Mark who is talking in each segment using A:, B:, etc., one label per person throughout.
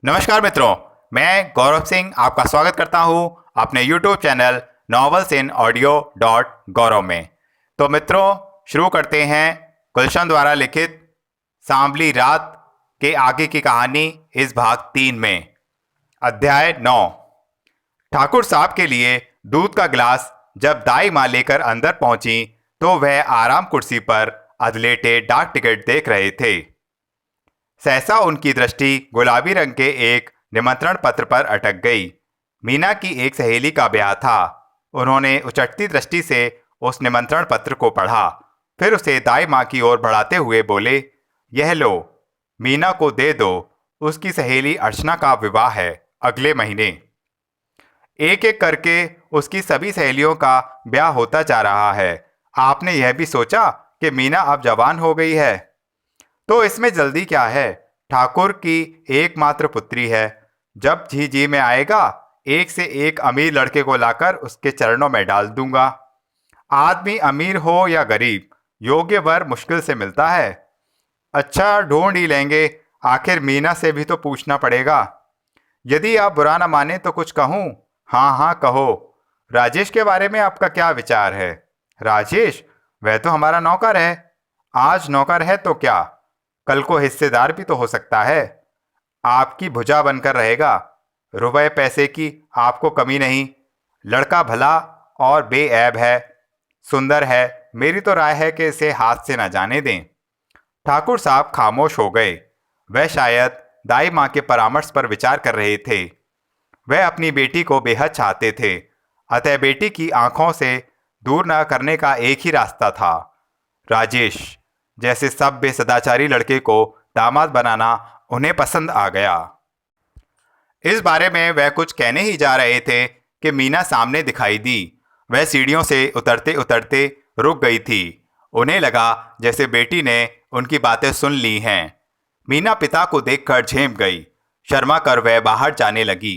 A: नमस्कार मित्रों, मैं गौरव सिंह आपका स्वागत करता हूं अपने YouTube channel novels in audio dot Gaurav में। तो मित्रों, शुरू करते हैं गुलशन द्वारा लिखित सांवली रात के आगे की कहानी इस भाग 3 में। अध्याय 9। ठाकुर साहब के लिए दूध का गिलास जब दाई माँ लेकर अंदर पहुंची तो वह आराम कुर्सी पर अधलेटे डाक टिकट देख रहे थे। सहसा उनकी दृष्टि गुलाबी रंग के एक निमंत्रण पत्र पर अटक गई। मीना की एक सहेली का ब्याह था। उन्होंने उचटती दृष्टि से उस निमंत्रण पत्र को पढ़ा, फिर उसे दाई माँ की ओर बढ़ाते हुए बोले, यह लो, मीना को दे दो, उसकी सहेली अर्चना का विवाह है अगले महीने। एक एक करके उसकी सभी सहेलियों का ब्याह होता जा रहा है। आपने यह भी सोचा कि मीना अब जवान हो गई है, तो इसमें जल्दी क्या है? ठाकुर की एकमात्र पुत्री है। जब जी में आएगा, एक से एक अमीर लड़के को लाकर उसके चरणों में डाल दूंगा। आदमी अमीर हो या गरीब, योग्य वर मुश्किल से मिलता है। अच्छा, ढूंढ ही लेंगे। आखिर मीना से भी तो पूछना पड़ेगा। यदि आप बुरा ना माने तो कुछ कहूँ? हाँ हाँ कहो। राजेश के बारे में आपका क्या विचार है? राजेश? वह तो हमारा नौकर है। आज नौकर है तो क्या, कल को हिस्सेदार भी तो हो सकता है। आपकी भुजा बनकर रहेगा। रुपए पैसे की आपको कमी नहीं। लड़का भला और बेऐब है, सुंदर है। मेरी तो राय है कि इसे हाथ से न जाने दें। ठाकुर साहब खामोश हो गए। वह शायद दाई माँ के परामर्श पर विचार कर रहे थे। वह अपनी बेटी को बेहद चाहते थे, अतः बेटी की आंखों से दूर न करने का एक ही रास्ता था। राजेश जैसे सभ्य सदाचारी लड़के को दामाद बनाना उन्हें पसंद आ गया। इस बारे में वह कुछ कहने ही जा रहे थे कि मीना सामने दिखाई दी। वह सीढ़ियों से उतरते उतरते रुक गई थी। उन्हें लगा जैसे बेटी ने उनकी बातें सुन ली हैं। मीना पिता को देखकर झेंप गई। शर्मा कर वह बाहर जाने लगी।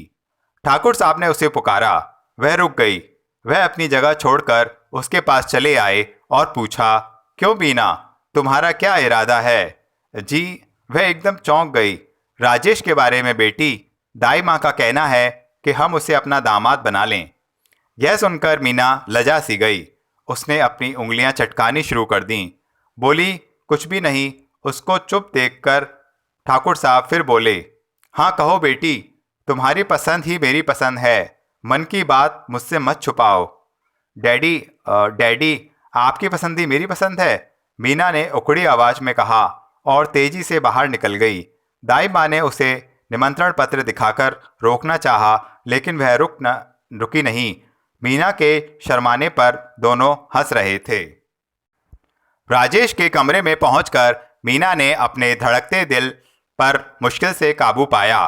A: ठाकुर साहब ने उसे पुकारा। वह रुक गई। वह अपनी जगह छोड़कर उसके पास चले आए और पूछा, क्यों मीना, तुम्हारा क्या इरादा है? जी। वह एकदम चौंक गई। राजेश के बारे में बेटी, दाई माँ का कहना है कि हम उसे अपना दामाद बना लें। यह सुनकर मीना लजा सी गई। उसने अपनी उंगलियां चटकानी शुरू कर दीं। बोली, कुछ भी नहीं। उसको चुप देखकर ठाकुर साहब फिर बोले, हाँ कहो बेटी, तुम्हारी पसंद ही मेरी पसंद है। मन की बात मुझसे मत छुपाओ। डैडी, डैडी, आपकी पसंद ही मेरी पसंद है, मीना ने उखड़ी आवाज में कहा और तेजी से बाहर निकल गई। दाई माँ ने उसे निमंत्रण पत्र दिखाकर रोकना चाहा, लेकिन वह रुकी नहीं। मीना के शर्माने पर दोनों हंस रहे थे। राजेश के कमरे में पहुंचकर मीना ने अपने धड़कते दिल पर मुश्किल से काबू पाया।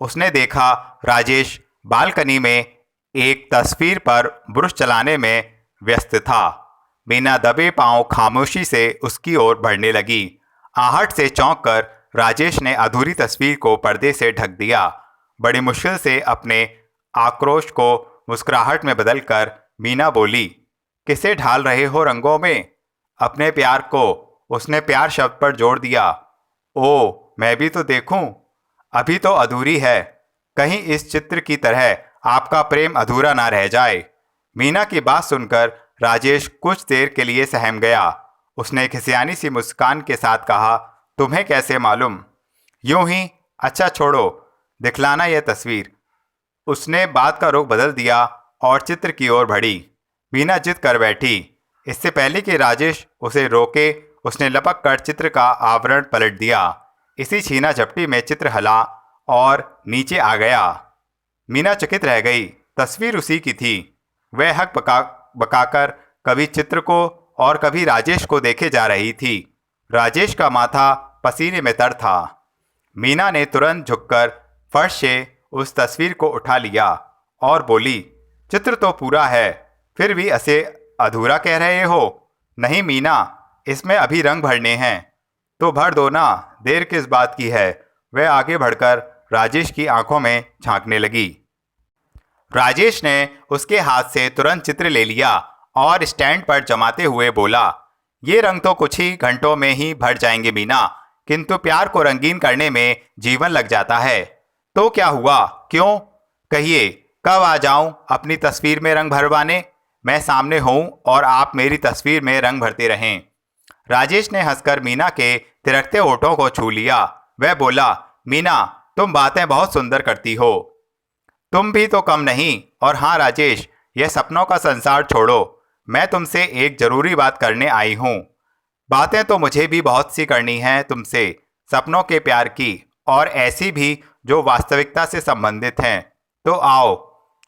A: उसने देखा राजेश बालकनी में एक तस्वीर पर ब्रश चलाने में व्यस्त था। मीना दबे पांव खामोशी से उसकी ओर बढ़ने लगी। आहट से चौंककर राजेश ने अधूरी तस्वीर को पर्दे से ढक दिया। बड़ी मुश्किल से अपने आक्रोश को मुस्कुराहट में बदलकर मीना बोली, किसे ढाल रहे हो रंगों में? अपने प्यार को। उसने प्यार शब्द पर जोर दिया। ओ, मैं भी तो देखूं। अभी तो अधूरी है। कहीं इस चित्र की तरह आपका प्रेम अधूरा ना रह जाए। मीना की बात सुनकर राजेश कुछ देर के लिए सहम गया। उसने खिसियानी सी मुस्कान के साथ कहा, तुम्हें कैसे मालूम? यूं ही। अच्छा छोड़ो, दिखलाना यह तस्वीर। उसने बात का रुख बदल दिया और चित्र की ओर बढ़ी। मीना जिद कर बैठी। इससे पहले कि राजेश उसे रोके, उसने लपक कर चित्र का आवरण पलट दिया। इसी छीना झपटी में चित्र हला और नीचे आ गया। मीना चकित रह गई। तस्वीर उसी की थी। वह हक बकाकर कभी चित्र को और कभी राजेश को देखे जा रही थी। राजेश का माथा पसीने में तर था। मीना ने तुरंत झुककर फर्श से उस तस्वीर को उठा लिया और बोली, चित्र तो पूरा है, फिर भी इसे अधूरा कह रहे हो? नहीं मीना, इसमें अभी रंग भरने हैं। तो भर दो ना, देर किस बात की है? वह आगे बढ़कर राजेश की आंखों में झांकने लगी। राजेश ने उसके हाथ से तुरंत चित्र ले लिया और स्टैंड पर जमाते हुए बोला, ये रंग तो कुछ ही घंटों में ही भर जाएंगे मीना, किंतु प्यार को रंगीन करने में जीवन लग जाता है। तो क्या हुआ, क्यों? कहिए, कब आ जाऊं अपनी तस्वीर में रंग भरवाने? मैं सामने हूं और आप मेरी तस्वीर में रंग भरते रहें। राजेश ने हंसकर मीना के तिरकते होठों को छू लिया। वह बोला, मीना, तुम बातें बहुत सुंदर करती हो। तुम भी तो कम नहीं। और हाँ राजेश, यह सपनों का संसार छोड़ो, मैं तुमसे एक जरूरी बात करने आई हूँ। बातें तो मुझे भी बहुत सी करनी हैं तुमसे, सपनों के प्यार की, और ऐसी भी जो वास्तविकता से संबंधित हैं। तो आओ,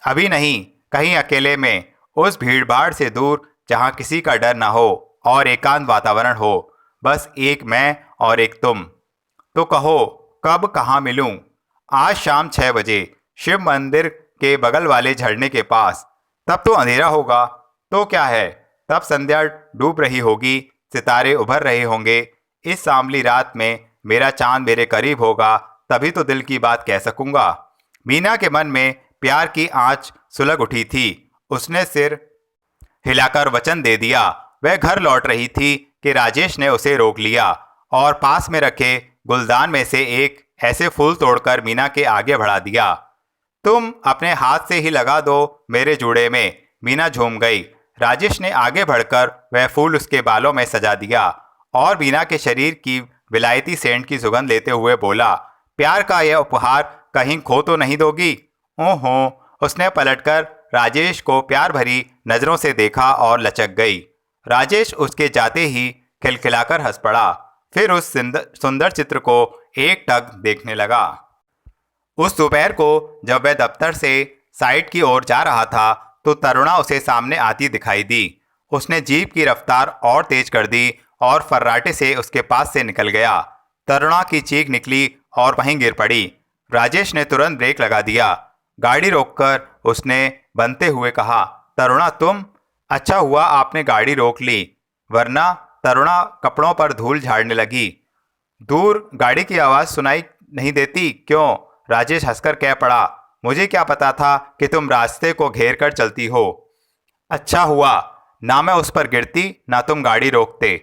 A: अभी नहीं, कहीं अकेले में, उस भीड़ भाड़ से दूर जहाँ किसी का डर ना हो और एकांत वातावरण हो, बस एक मैं और एक तुम। तो कहो, कब कहाँ मिलूं? आज शाम 6 बजे, शिव मंदिर के बगल वाले झरने के पास। तब तो अंधेरा होगा। तो क्या है, तब संध्या डूब रही होगी, सितारे उभर रहे होंगे। इस सांवली रात में मेरा चांद मेरे करीब होगा, तभी तो दिल की बात कह सकूंगा। मीना के मन में प्यार की आंच सुलग उठी थी। उसने सिर हिलाकर वचन दे दिया। वह घर लौट रही थी कि राजेश ने उसे रोक लिया और पास में रखे गुलदान में से एक ऐसे फूल तोड़कर मीना के आगे बढ़ा दिया। तुम अपने हाथ से ही लगा दो मेरे जूड़े में। मीना झूम गई। राजेश ने आगे बढ़कर वह फूल उसके बालों में सजा दिया और मीना के शरीर की विलायती सेंट की सुगंध लेते हुए बोला, प्यार का यह उपहार कहीं खो तो नहीं दोगी? ओहो। उसने पलटकर राजेश को प्यार भरी नजरों से देखा और लचक गई। राजेश उसके जाते ही खिलखिलाकर हंस पड़ा। फिर उस सुंदर चित्र को एक टक देखने लगा। उस दोपहर को जब वह दफ्तर से साइट की ओर जा रहा था तो तरुणा उसे सामने आती दिखाई दी। उसने जीप की रफ्तार और तेज कर दी और फर्राटे से उसके पास से निकल गया। तरुणा की चीख निकली और वहीं गिर पड़ी। राजेश ने तुरंत ब्रेक लगा दिया। गाड़ी रोककर उसने बनते हुए कहा, तरुणा तुम? अच्छा हुआ आपने गाड़ी रोक ली, वरना। तरुणा कपड़ों पर धूल झाड़ने लगी। दूर गाड़ी की आवाज़ सुनाई नहीं देती क्यों? राजेश हंसकर कह पड़ा, मुझे क्या पता था कि तुम रास्ते को घेर कर चलती हो। अच्छा हुआ, ना मैं उस पर गिरती ना तुम गाड़ी रोकते।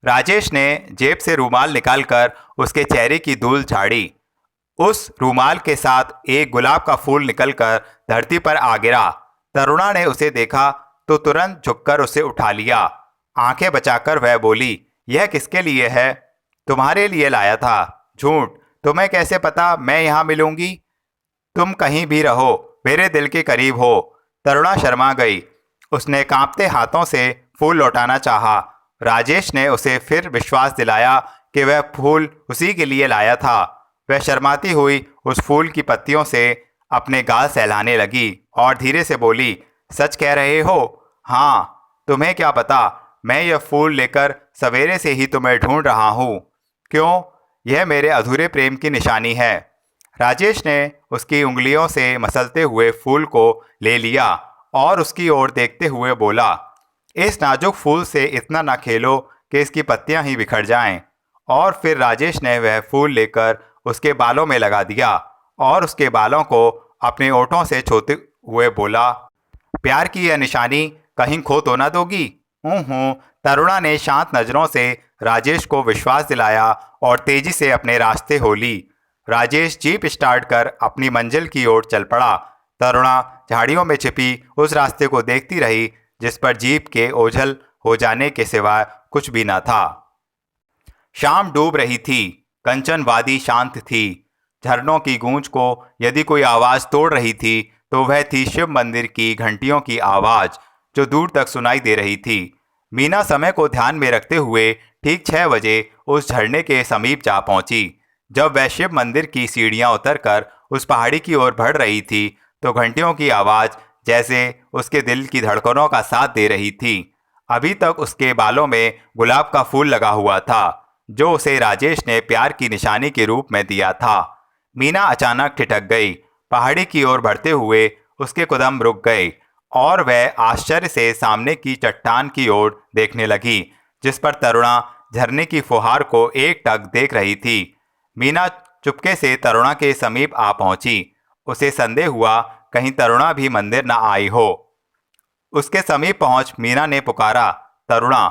A: राजेश ने जेब से रूमाल निकालकर उसके चेहरे की धूल झाड़ी। उस रूमाल के साथ एक गुलाब का फूल निकलकर धरती पर आ गिरा। तरुणा ने उसे देखा तो तुरंत झुककर उसे उठा लिया। आंखें बचाकर वह बोली, यह किसके लिए है? तुम्हारे लिए लाया था। झूठ, तुम्हें कैसे पता मैं यहाँ मिलूंगी? तुम कहीं भी रहो, मेरे दिल के करीब हो। तरुणा शर्मा गई। उसने कांपते हाथों से फूल लौटाना चाहा। राजेश ने उसे फिर विश्वास दिलाया कि वह फूल उसी के लिए लाया था। वह शर्माती हुई उस फूल की पत्तियों से अपने गाल सहलाने लगी और धीरे से बोली, सच कह रहे हो? हाँ, तुम्हें क्या पता, मैं यह फूल लेकर सवेरे से ही तुम्हें ढूंढ रहा हूँ। क्यों? यह मेरे अधूरे प्रेम की निशानी है। राजेश ने उसकी उंगलियों से मसलते हुए फूल को ले लिया और उसकी ओर देखते हुए बोला, इस नाजुक फूल से इतना ना खेलो कि इसकी पत्तियां ही बिखर जाएं। और फिर राजेश ने वह फूल लेकर उसके बालों में लगा दिया और उसके बालों को अपने ओठों से छूते हुए बोला, प्यार की यह निशानी कहीं खो तो ना दोगी? हूँ। तरुणा ने शांत नजरों से राजेश को विश्वास दिलाया और तेजी से अपने रास्ते हो ली। राजेश जीप स्टार्ट कर अपनी मंजिल की ओर चल पड़ा। तरुणा झाड़ियों में छिपी उस रास्ते को देखती रही जिस पर जीप के ओझल हो जाने के सिवा कुछ भी न था। शाम डूब रही थी। कंचन वादी शांत थी। झरनों की गूंज को यदि कोई आवाज़ तोड़ रही थी तो वह थी शिव मंदिर की घंटियों की आवाज़ जो दूर तक सुनाई दे रही थी। मीना समय को ध्यान में रखते हुए ठीक 6 बजे उस झरने के समीप जा पहुंची। जब वह शिव मंदिर की सीढ़ियां उतरकर उस पहाड़ी की ओर बढ़ रही थी तो घंटियों की आवाज़ जैसे उसके दिल की धड़कनों का साथ दे रही थी। अभी तक उसके बालों में गुलाब का फूल लगा हुआ था जो उसे राजेश ने प्यार की निशानी के रूप में दिया था। मीना अचानक ठिठक गई। पहाड़ी की ओर बढ़ते हुए उसके कदम रुक गए और वह आश्चर्य से सामने की चट्टान की ओर देखने लगी जिस पर तरुणा झरने की फुहार को एक टक देख रही थी। मीना चुपके से तरुणा के समीप आ पहुंची। उसे संदेह हुआ कहीं तरुणा भी मंदिर न आई हो। उसके समीप पहुंच मीना ने पुकारा, तरुणा।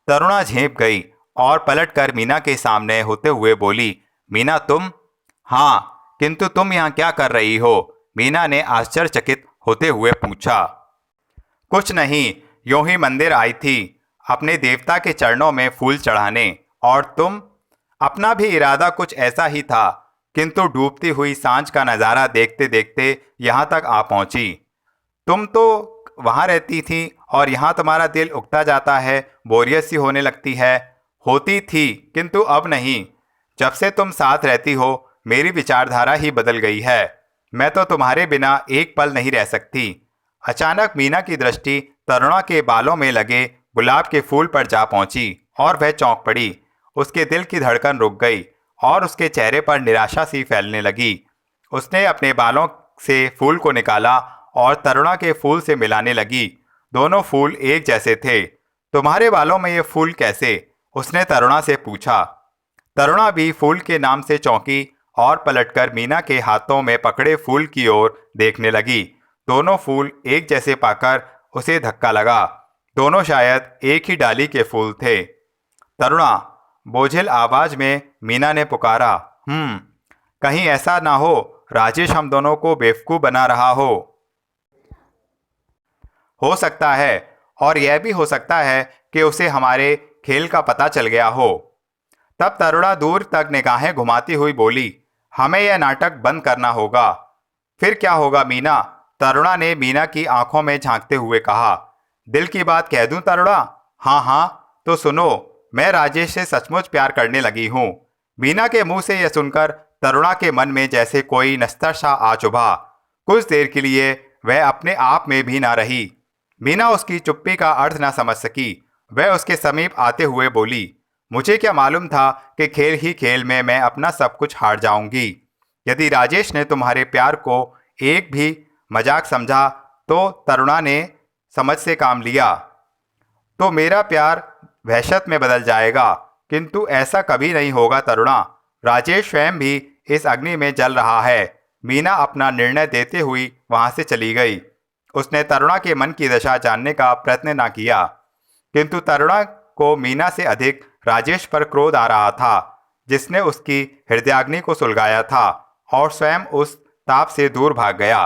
A: तरुणा झेंप गई और पलटकर मीना के सामने होते हुए बोली, मीना तुम? हाँ, किंतु तुम यहाँ क्या कर रही हो? मीना ने आश्चर्यचकित होते हुए पूछा। कुछ नहीं, यूं ही मंदिर आई थी अपने देवता के चरणों में फूल चढ़ाने। और तुम? अपना भी इरादा कुछ ऐसा ही था, किंतु डूबती हुई सांझ का नज़ारा देखते देखते यहाँ तक आ पहुँची। तुम तो वहाँ रहती थी और यहाँ तुम्हारा दिल उकता जाता है, बोरियत सी होने लगती है। होती थी, किंतु अब नहीं। जब से तुम साथ रहती हो मेरी विचारधारा ही बदल गई है। मैं तो तुम्हारे बिना एक पल नहीं रह सकती। अचानक मीना की दृष्टि तरुणा के बालों में लगे गुलाब के फूल पर जा पहुंची और वह चौंक पड़ी। उसके दिल की धड़कन रुक गई और उसके चेहरे पर निराशा सी फैलने लगी। उसने अपने बालों से फूल को निकाला और तरुणा के फूल से मिलाने लगी। दोनों फूल एक जैसे थे। तुम्हारे बालों में ये फूल कैसे? उसने तरुणा से पूछा। तरुणा भी फूल के नाम से चौंकी और पलटकर मीना के हाथों में पकड़े फूल की ओर देखने लगी। दोनों फूल एक जैसे पाकर उसे धक्का लगा। दोनों शायद एक ही डाली के फूल थे। तरुणा, बोझिल आवाज में मीना ने पुकारा। कहीं ऐसा ना हो राजेश हम दोनों को बेवकूफ़ बना रहा हो सकता है, और यह भी हो सकता है कि उसे हमारे खेल का पता चल गया हो। तब तरुणा दूर तक निगाहें घुमाती हुई बोली, हमें यह नाटक बंद करना होगा। फिर क्या होगा मीना? तरुणा ने मीना की आंखों में झांकते हुए कहा। दिल की बात कह दूं तरुणा? हाँ हाँ, तो सुनो, मैं राजेश से सचमुच प्यार करने लगी हूँ। मीना के मुंह से यह सुनकर तरुणा के मन में जैसे कोई नस्तर सा आ चुभा। कुछ देर के लिए वह अपने आप में भी ना रही। मीना उसकी चुप्पी का अर्थ ना समझ सकी। वह उसके समीप आते हुए बोली, मुझे क्या मालूम था कि खेल ही खेल में मैं अपना सब कुछ हार जाऊंगी। यदि राजेश ने तुम्हारे प्यार को एक भी मजाक समझा तो तरुणा ने समझ से काम लिया तो मेरा प्यार वहशत में बदल जाएगा। किंतु ऐसा कभी नहीं होगा तरुणा। राजेश स्वयं भी इस अग्नि में जल रहा है। मीना अपना निर्णय देते हुई वहां से चली गई। उसने तरुणा के मन की दशा जानने का प्रयत्न न किया, किंतु तरुणा को मीना से अधिक राजेश पर क्रोध आ रहा था, जिसने उसकी हृदयाग्नि को सुलगाया था और स्वयं उस ताप से दूर भाग गया।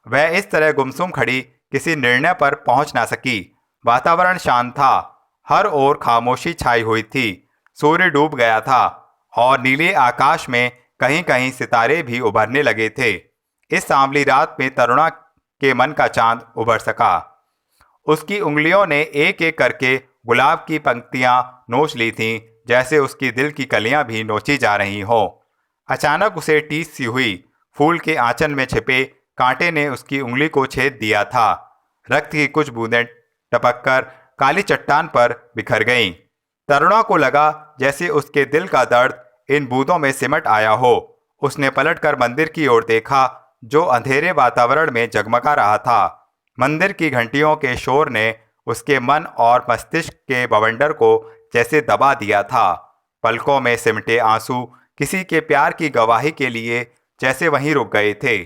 A: वह इस तरह गुमसुम खड़ी किसी निर्णय पर पहुंच ना सकी। वातावरण शांत था। हर ओर खामोशी छाई हुई थी। सूर्य डूब गया था और नीले आकाश में कहीं कहीं सितारे भी उभरने लगे थे। इस सांवली रात में तरुणा के मन का चांद उभर सका। उसकी उंगलियों ने एक एक करके गुलाब की पंक्तियां नोच ली थीं, जैसे उसकी दिल की कलियां भी नोची जा रही हों। अचानक उसे टीस सी हुई। फूल के आंचल में छिपे कांटे ने उसकी उंगली को छेद दिया था। रक्त की कुछ बूंदें टपककर काली चट्टान पर बिखर गईं। तरुणा को लगा जैसे उसके दिल का दर्द इन बूंदों में सिमट आया हो। उसने पलटकर मंदिर की ओर देखा, जो अंधेरे वातावरण में जगमगा रहा था। मंदिर की घंटियों के शोर ने उसके मन और मस्तिष्क के बवंडर को जैसे दबा दिया था। पलकों में सिमटे आंसू किसी के प्यार की गवाही के लिए जैसे वहीं रुक गए थे।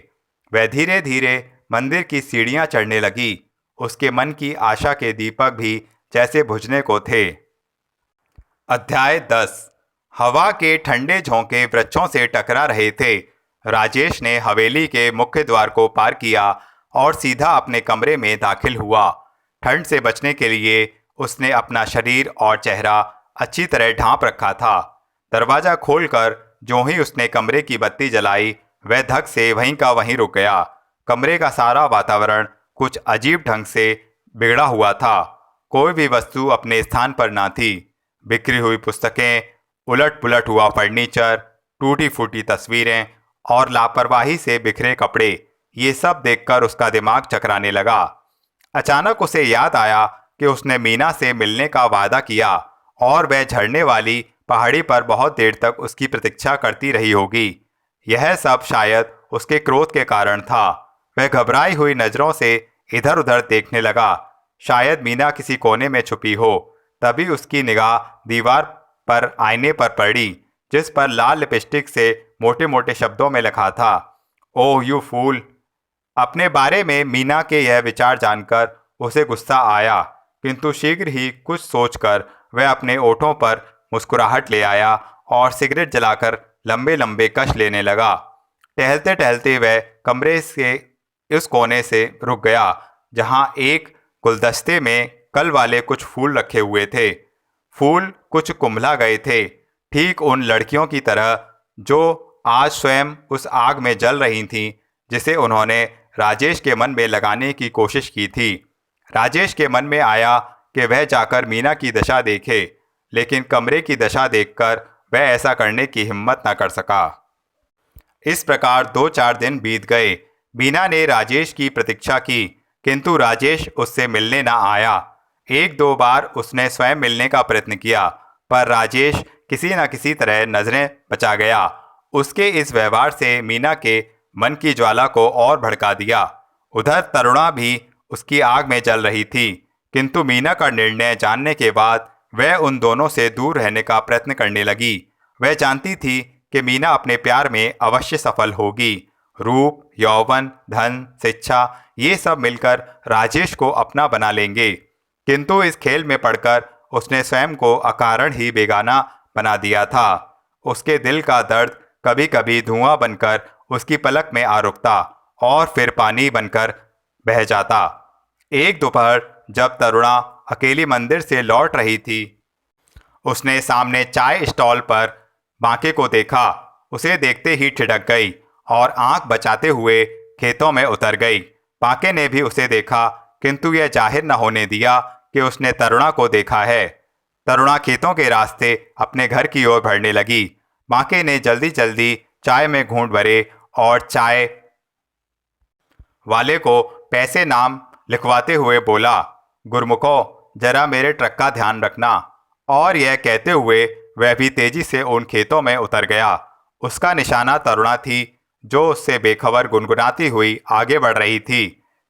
A: वह धीरे धीरे मंदिर की सीढ़ियां चढ़ने लगी। उसके मन की आशा के दीपक भी जैसे बुझने को थे। अध्याय 10। हवा के ठंडे झोंके वृक्षों से टकरा रहे थे। राजेश ने हवेली के मुख्य द्वार को पार किया और सीधा अपने कमरे में दाखिल हुआ। ठंड से बचने के लिए उसने अपना शरीर और चेहरा अच्छी तरह ढांप रखा था। दरवाज़ा खोलकर जो ही उसने कमरे की बत्ती जलाई, वह धक से वहीं का वहीं रुक गया। कमरे का सारा वातावरण कुछ अजीब ढंग से बिगड़ा हुआ था। कोई भी वस्तु अपने स्थान पर ना थी। बिखरी हुई पुस्तकें, उलट पुलट हुआ फर्नीचर, टूटी फूटी तस्वीरें और लापरवाही से बिखरे कपड़े, ये सब देखकर उसका दिमाग चकराने लगा। अचानक उसे याद आया कि उसने मीना से मिलने का वादा किया और वह झड़ने वाली पहाड़ी पर बहुत देर तक उसकी प्रतीक्षा करती रही होगी। यह सब शायद उसके क्रोध के कारण था। वह घबराई हुई नजरों से इधर उधर देखने लगा। शायद मीना किसी कोने में छुपी हो। तभी उसकी निगाह दीवार पर आईने पर पड़ी, जिस पर लाल लिपस्टिक से मोटे मोटे शब्दों में लिखा था, ओह यू फूल। अपने बारे में मीना के यह विचार जानकर उसे गुस्सा आया, किंतु शीघ्र ही कुछ सोचकर वह अपने ओठों पर मुस्कुराहट ले आया और सिगरेट जलाकर लंबे लंबे कश लेने लगा। टहलते टहलते वह कमरे के उस कोने से रुक गया जहां एक गुलदस्ते में कल वाले कुछ फूल रखे हुए थे। फूल कुछ कुंभला गए थे, ठीक उन लड़कियों की तरह जो आज स्वयं उस आग में जल रही थीं जिसे उन्होंने राजेश के मन में लगाने की कोशिश की थी। राजेश के मन में आया कि वह जाकर मीना की दशा देखे, लेकिन कमरे की दशा देखकर वह ऐसा करने की हिम्मत न कर सका। इस प्रकार 2-4 दिन बीत गए। मीना ने राजेश की प्रतीक्षा की, किंतु राजेश उससे मिलने न आया। 1-2 बार उसने स्वयं मिलने का प्रयत्न किया, पर राजेश किसी न किसी तरह नजरें बचा गया। उसके इस व्यवहार से मीना के मन की ज्वाला को और भड़का दिया। उधर तरुणा भी उसकी आग में जल रही थी, किंतु मीना का निर्णय जानने के बाद वह उन दोनों से दूर रहने का प्रयत्न करने लगी। वह जानती थी कि मीना अपने प्यार में अवश्य सफल होगी। रूप, यौवन, धन, शिक्षा ये सब मिलकर राजेश को अपना बना लेंगे, किंतु इस खेल में पड़कर उसने स्वयं को अकारण ही बेगाना बना दिया था। उसके दिल का दर्द कभी कभी धुआं बनकर उसकी पलक में आ रुकता और फिर पानी बनकर बह जाता। एक दोपहर जब तरुणा अकेली मंदिर से लौट रही थी, उसने सामने चाय स्टॉल पर बांके को देखा। उसे देखते ही ठिठक गई और आंख बचाते हुए खेतों में उतर गई। बांके ने भी उसे देखा, किंतु यह जाहिर न होने दिया कि उसने तरुणा को देखा है। तरुणा खेतों के रास्ते अपने घर की ओर बढ़ने लगी। बांके ने जल्दी जल्दी चाय में घूंट भरे और चाय वाले को पैसे नाम लिखवाते हुए बोला, गुरमुखो, जरा मेरे ट्रक का ध्यान रखना। और यह कहते हुए वह भी तेजी से उन खेतों में उतर गया। उसका निशाना तरुणा थी, जो उससे बेखबर गुनगुनाती हुई आगे बढ़ रही थी।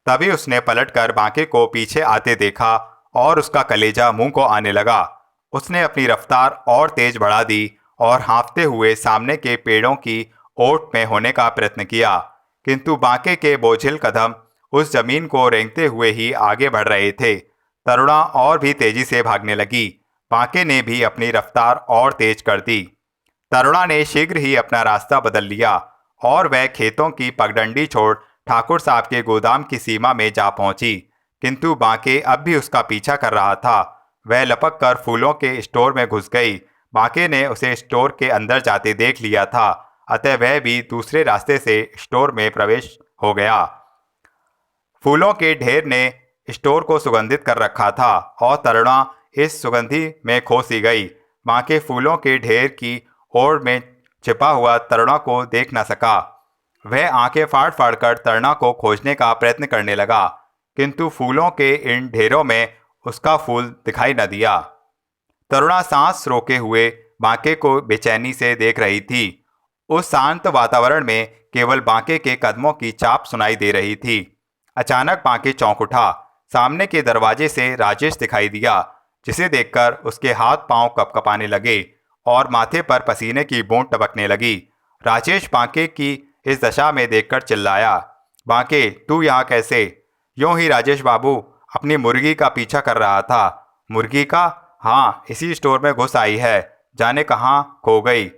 A: तभी उसने पलटकर बांके को पीछे आते देखा और उसका कलेजा मुंह को आने लगा। उसने अपनी रफ्तार और तेज बढ़ा दी और हाँफते हुए सामने के पेड़ों की ओट में होने का प्रयत्न किया, किंतु बांके के बोझिल कदम उस जमीन को रेंगते हुए ही आगे बढ़ रहे थे। तरुणा और भी तेजी से भागने लगी। बांके ने भी अपनी रफ्तार और तेज कर दी। तरुणा ने शीघ्र ही अपना रास्ता बदल लिया और वह खेतों की पगडंडी छोड़ ठाकुर साहब के गोदाम की सीमा में जा पहुंची, किंतु बांके अब भी उसका पीछा कर रहा था। वह लपक कर फूलों के स्टोर में घुस गई। बांके ने उसे स्टोर के अंदर जाते देख लिया था, अतः वह भी दूसरे रास्ते से स्टोर में प्रवेश हो गया। फूलों के ढेर ने स्टोर को सुगंधित कर रखा था और तरुणा इस सुगंधी में खो सी गई। बांके फूलों के ढेर की ओर में छिपा हुआ तरुणा को देख न सका। वह आंखें फाड़ फाड़ कर तरुणा को खोजने का प्रयत्न करने लगा, किंतु फूलों के इन ढेरों में उसका फूल दिखाई न दिया। तरुणा सांस रोके हुए बांके को बेचैनी से देख रही थी। उस शांत वातावरण में केवल बांके के कदमों की चाप सुनाई दे रही थी। अचानक बांके चौंक उठा। सामने के दरवाजे से राजेश दिखाई दिया, जिसे देखकर उसके हाथ पांव कपकपाने लगे और माथे पर पसीने की बूंद टपकने लगी। राजेश बांके की इस दशा में देखकर चिल्लाया, बांके, तू यहाँ कैसे? यूं ही राजेश बाबू, अपनी मुर्गी का पीछा कर रहा था। मुर्गी का? हाँ, इसी स्टोर में घुस आई है, जाने कहाँ खो गई।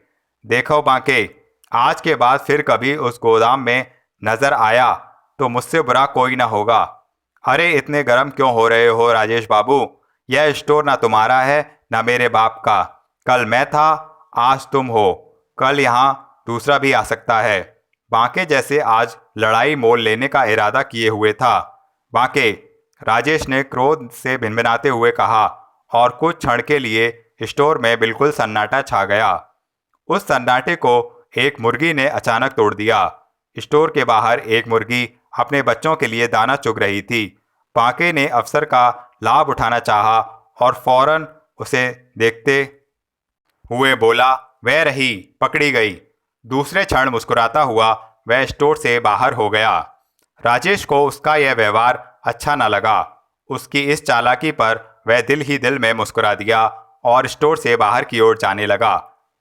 A: देखो बांके, आज के बाद फिर कभी उस गोदाम में नजर आया तो मुझसे बुरा कोई ना होगा। अरे इतने गर्म क्यों हो रहे हो राजेश बाबू? यह स्टोर ना तुम्हारा है ना मेरे बाप का। कल मैं था, आज तुम हो, कल यहाँ दूसरा भी आ सकता है। बांके जैसे आज लड़ाई मोल लेने का इरादा किए हुए था। बांके, राजेश ने क्रोध से भिनभिनाते हुए कहा, और कुछ क्षण के लिए स्टोर में बिल्कुल सन्नाटा छा गया। उस सन्नाटे को एक मुर्गी ने अचानक तोड़ दिया। स्टोर के बाहर एक मुर्गी अपने बच्चों के लिए दाना चुग रही थी। बांके ने अवसर का लाभ उठाना चाहा और फौरन उसे देखते हुए बोला, वह रही, पकड़ी गई। दूसरे क्षण मुस्कुराता हुआ वह स्टोर से बाहर हो गया। राजेश को उसका यह व्यवहार अच्छा न लगा। उसकी इस चालाकी पर वह दिल ही दिल में मुस्कुरा दिया और स्टोर से बाहर की ओर जाने लगा।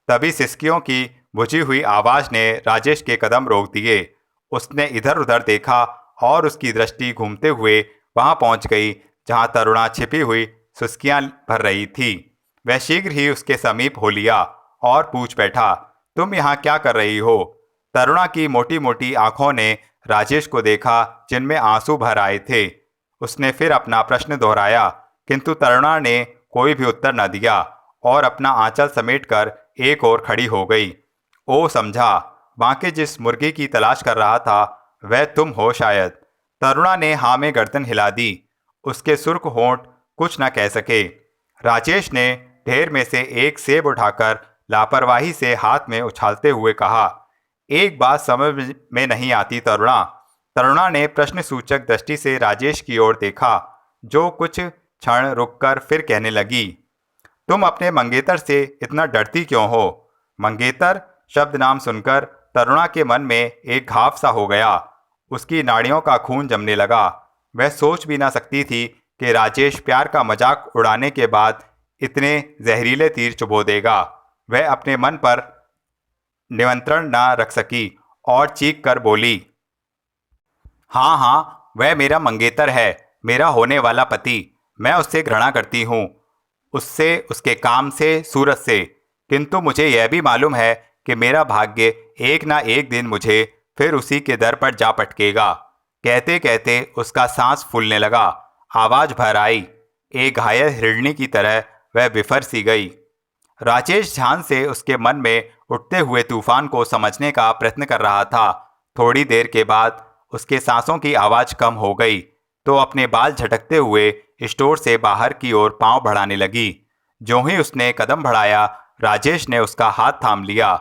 A: तभी सिसकियों की बुझी हुई आवाज़ ने राजेश के कदम रोक दिए। उसने इधर उधर देखा और उसकी दृष्टि घूमते हुए वहां पहुंच गई जहां तरुणा छिपी हुई सुस्कियां भर रही थी। वह शीघ्र ही उसके समीप हो लिया और पूछ बैठा, तुम यहाँ क्या कर रही हो? तरुणा की मोटी मोटी आंखों ने राजेश को देखा, जिनमें आंसू भर आए थे। उसने फिर अपना प्रश्न दोहराया, किंतु तरुणा ने कोई भी उत्तर न दिया और अपना आंचल समेटकर एक ओर खड़ी हो गई। ओ समझा, बांके जिस मुर्गी की तलाश कर रहा था वह तुम हो शायद। तरुणा ने हाँ में गर्दन हिला दी। उसके सुर्ख होंठ कुछ न कह सके। राजेश ने ढेर में से एक सेब उठाकर लापरवाही से हाथ में उछालते हुए कहा, एक बात समझ में नहीं आती तरुणा। तरुणा ने प्रश्न सूचक दृष्टि से राजेश की ओर देखा, जो कुछ क्षण रुककर फिर कहने लगी, तुम अपने मंगेतर से इतना डरती क्यों हो? मंगेतर शब्द नाम सुनकर तरुणा के मन में एक घाव सा हो गया। उसकी नाड़ियों का खून जमने लगा। वह सोच भी ना सकती थी कि राजेश प्यार का मजाक उड़ाने के बाद इतने जहरीले तीर चुबो देगा। वह अपने मन पर नियंत्रण न रख सकी और चीख कर बोली, हाँ हाँ, वह मेरा मंगेतर है, मेरा होने वाला पति। मैं उससे घृणा करती हूँ, उससे, उसके काम से, सूरत से। किंतु मुझे यह भी मालूम है कि मेरा भाग्य एक ना एक दिन मुझे फिर उसी के दर पर जा पटकेगा। कहते कहते उसका सांस फूलने लगा, आवाज भर आई। एक घायल हिरणी की तरह वह बिफर सी गई। राजेश ध्यान से उसके मन में उठते हुए तूफान को समझने का प्रयत्न कर रहा था। थोड़ी देर के बाद उसके सांसों की आवाज कम हो गई तो अपने बाल झटकते हुए स्टोर से बाहर की ओर पांव बढ़ाने लगी। जो ही उसने कदम बढ़ाया, राजेश ने उसका हाथ थाम लिया।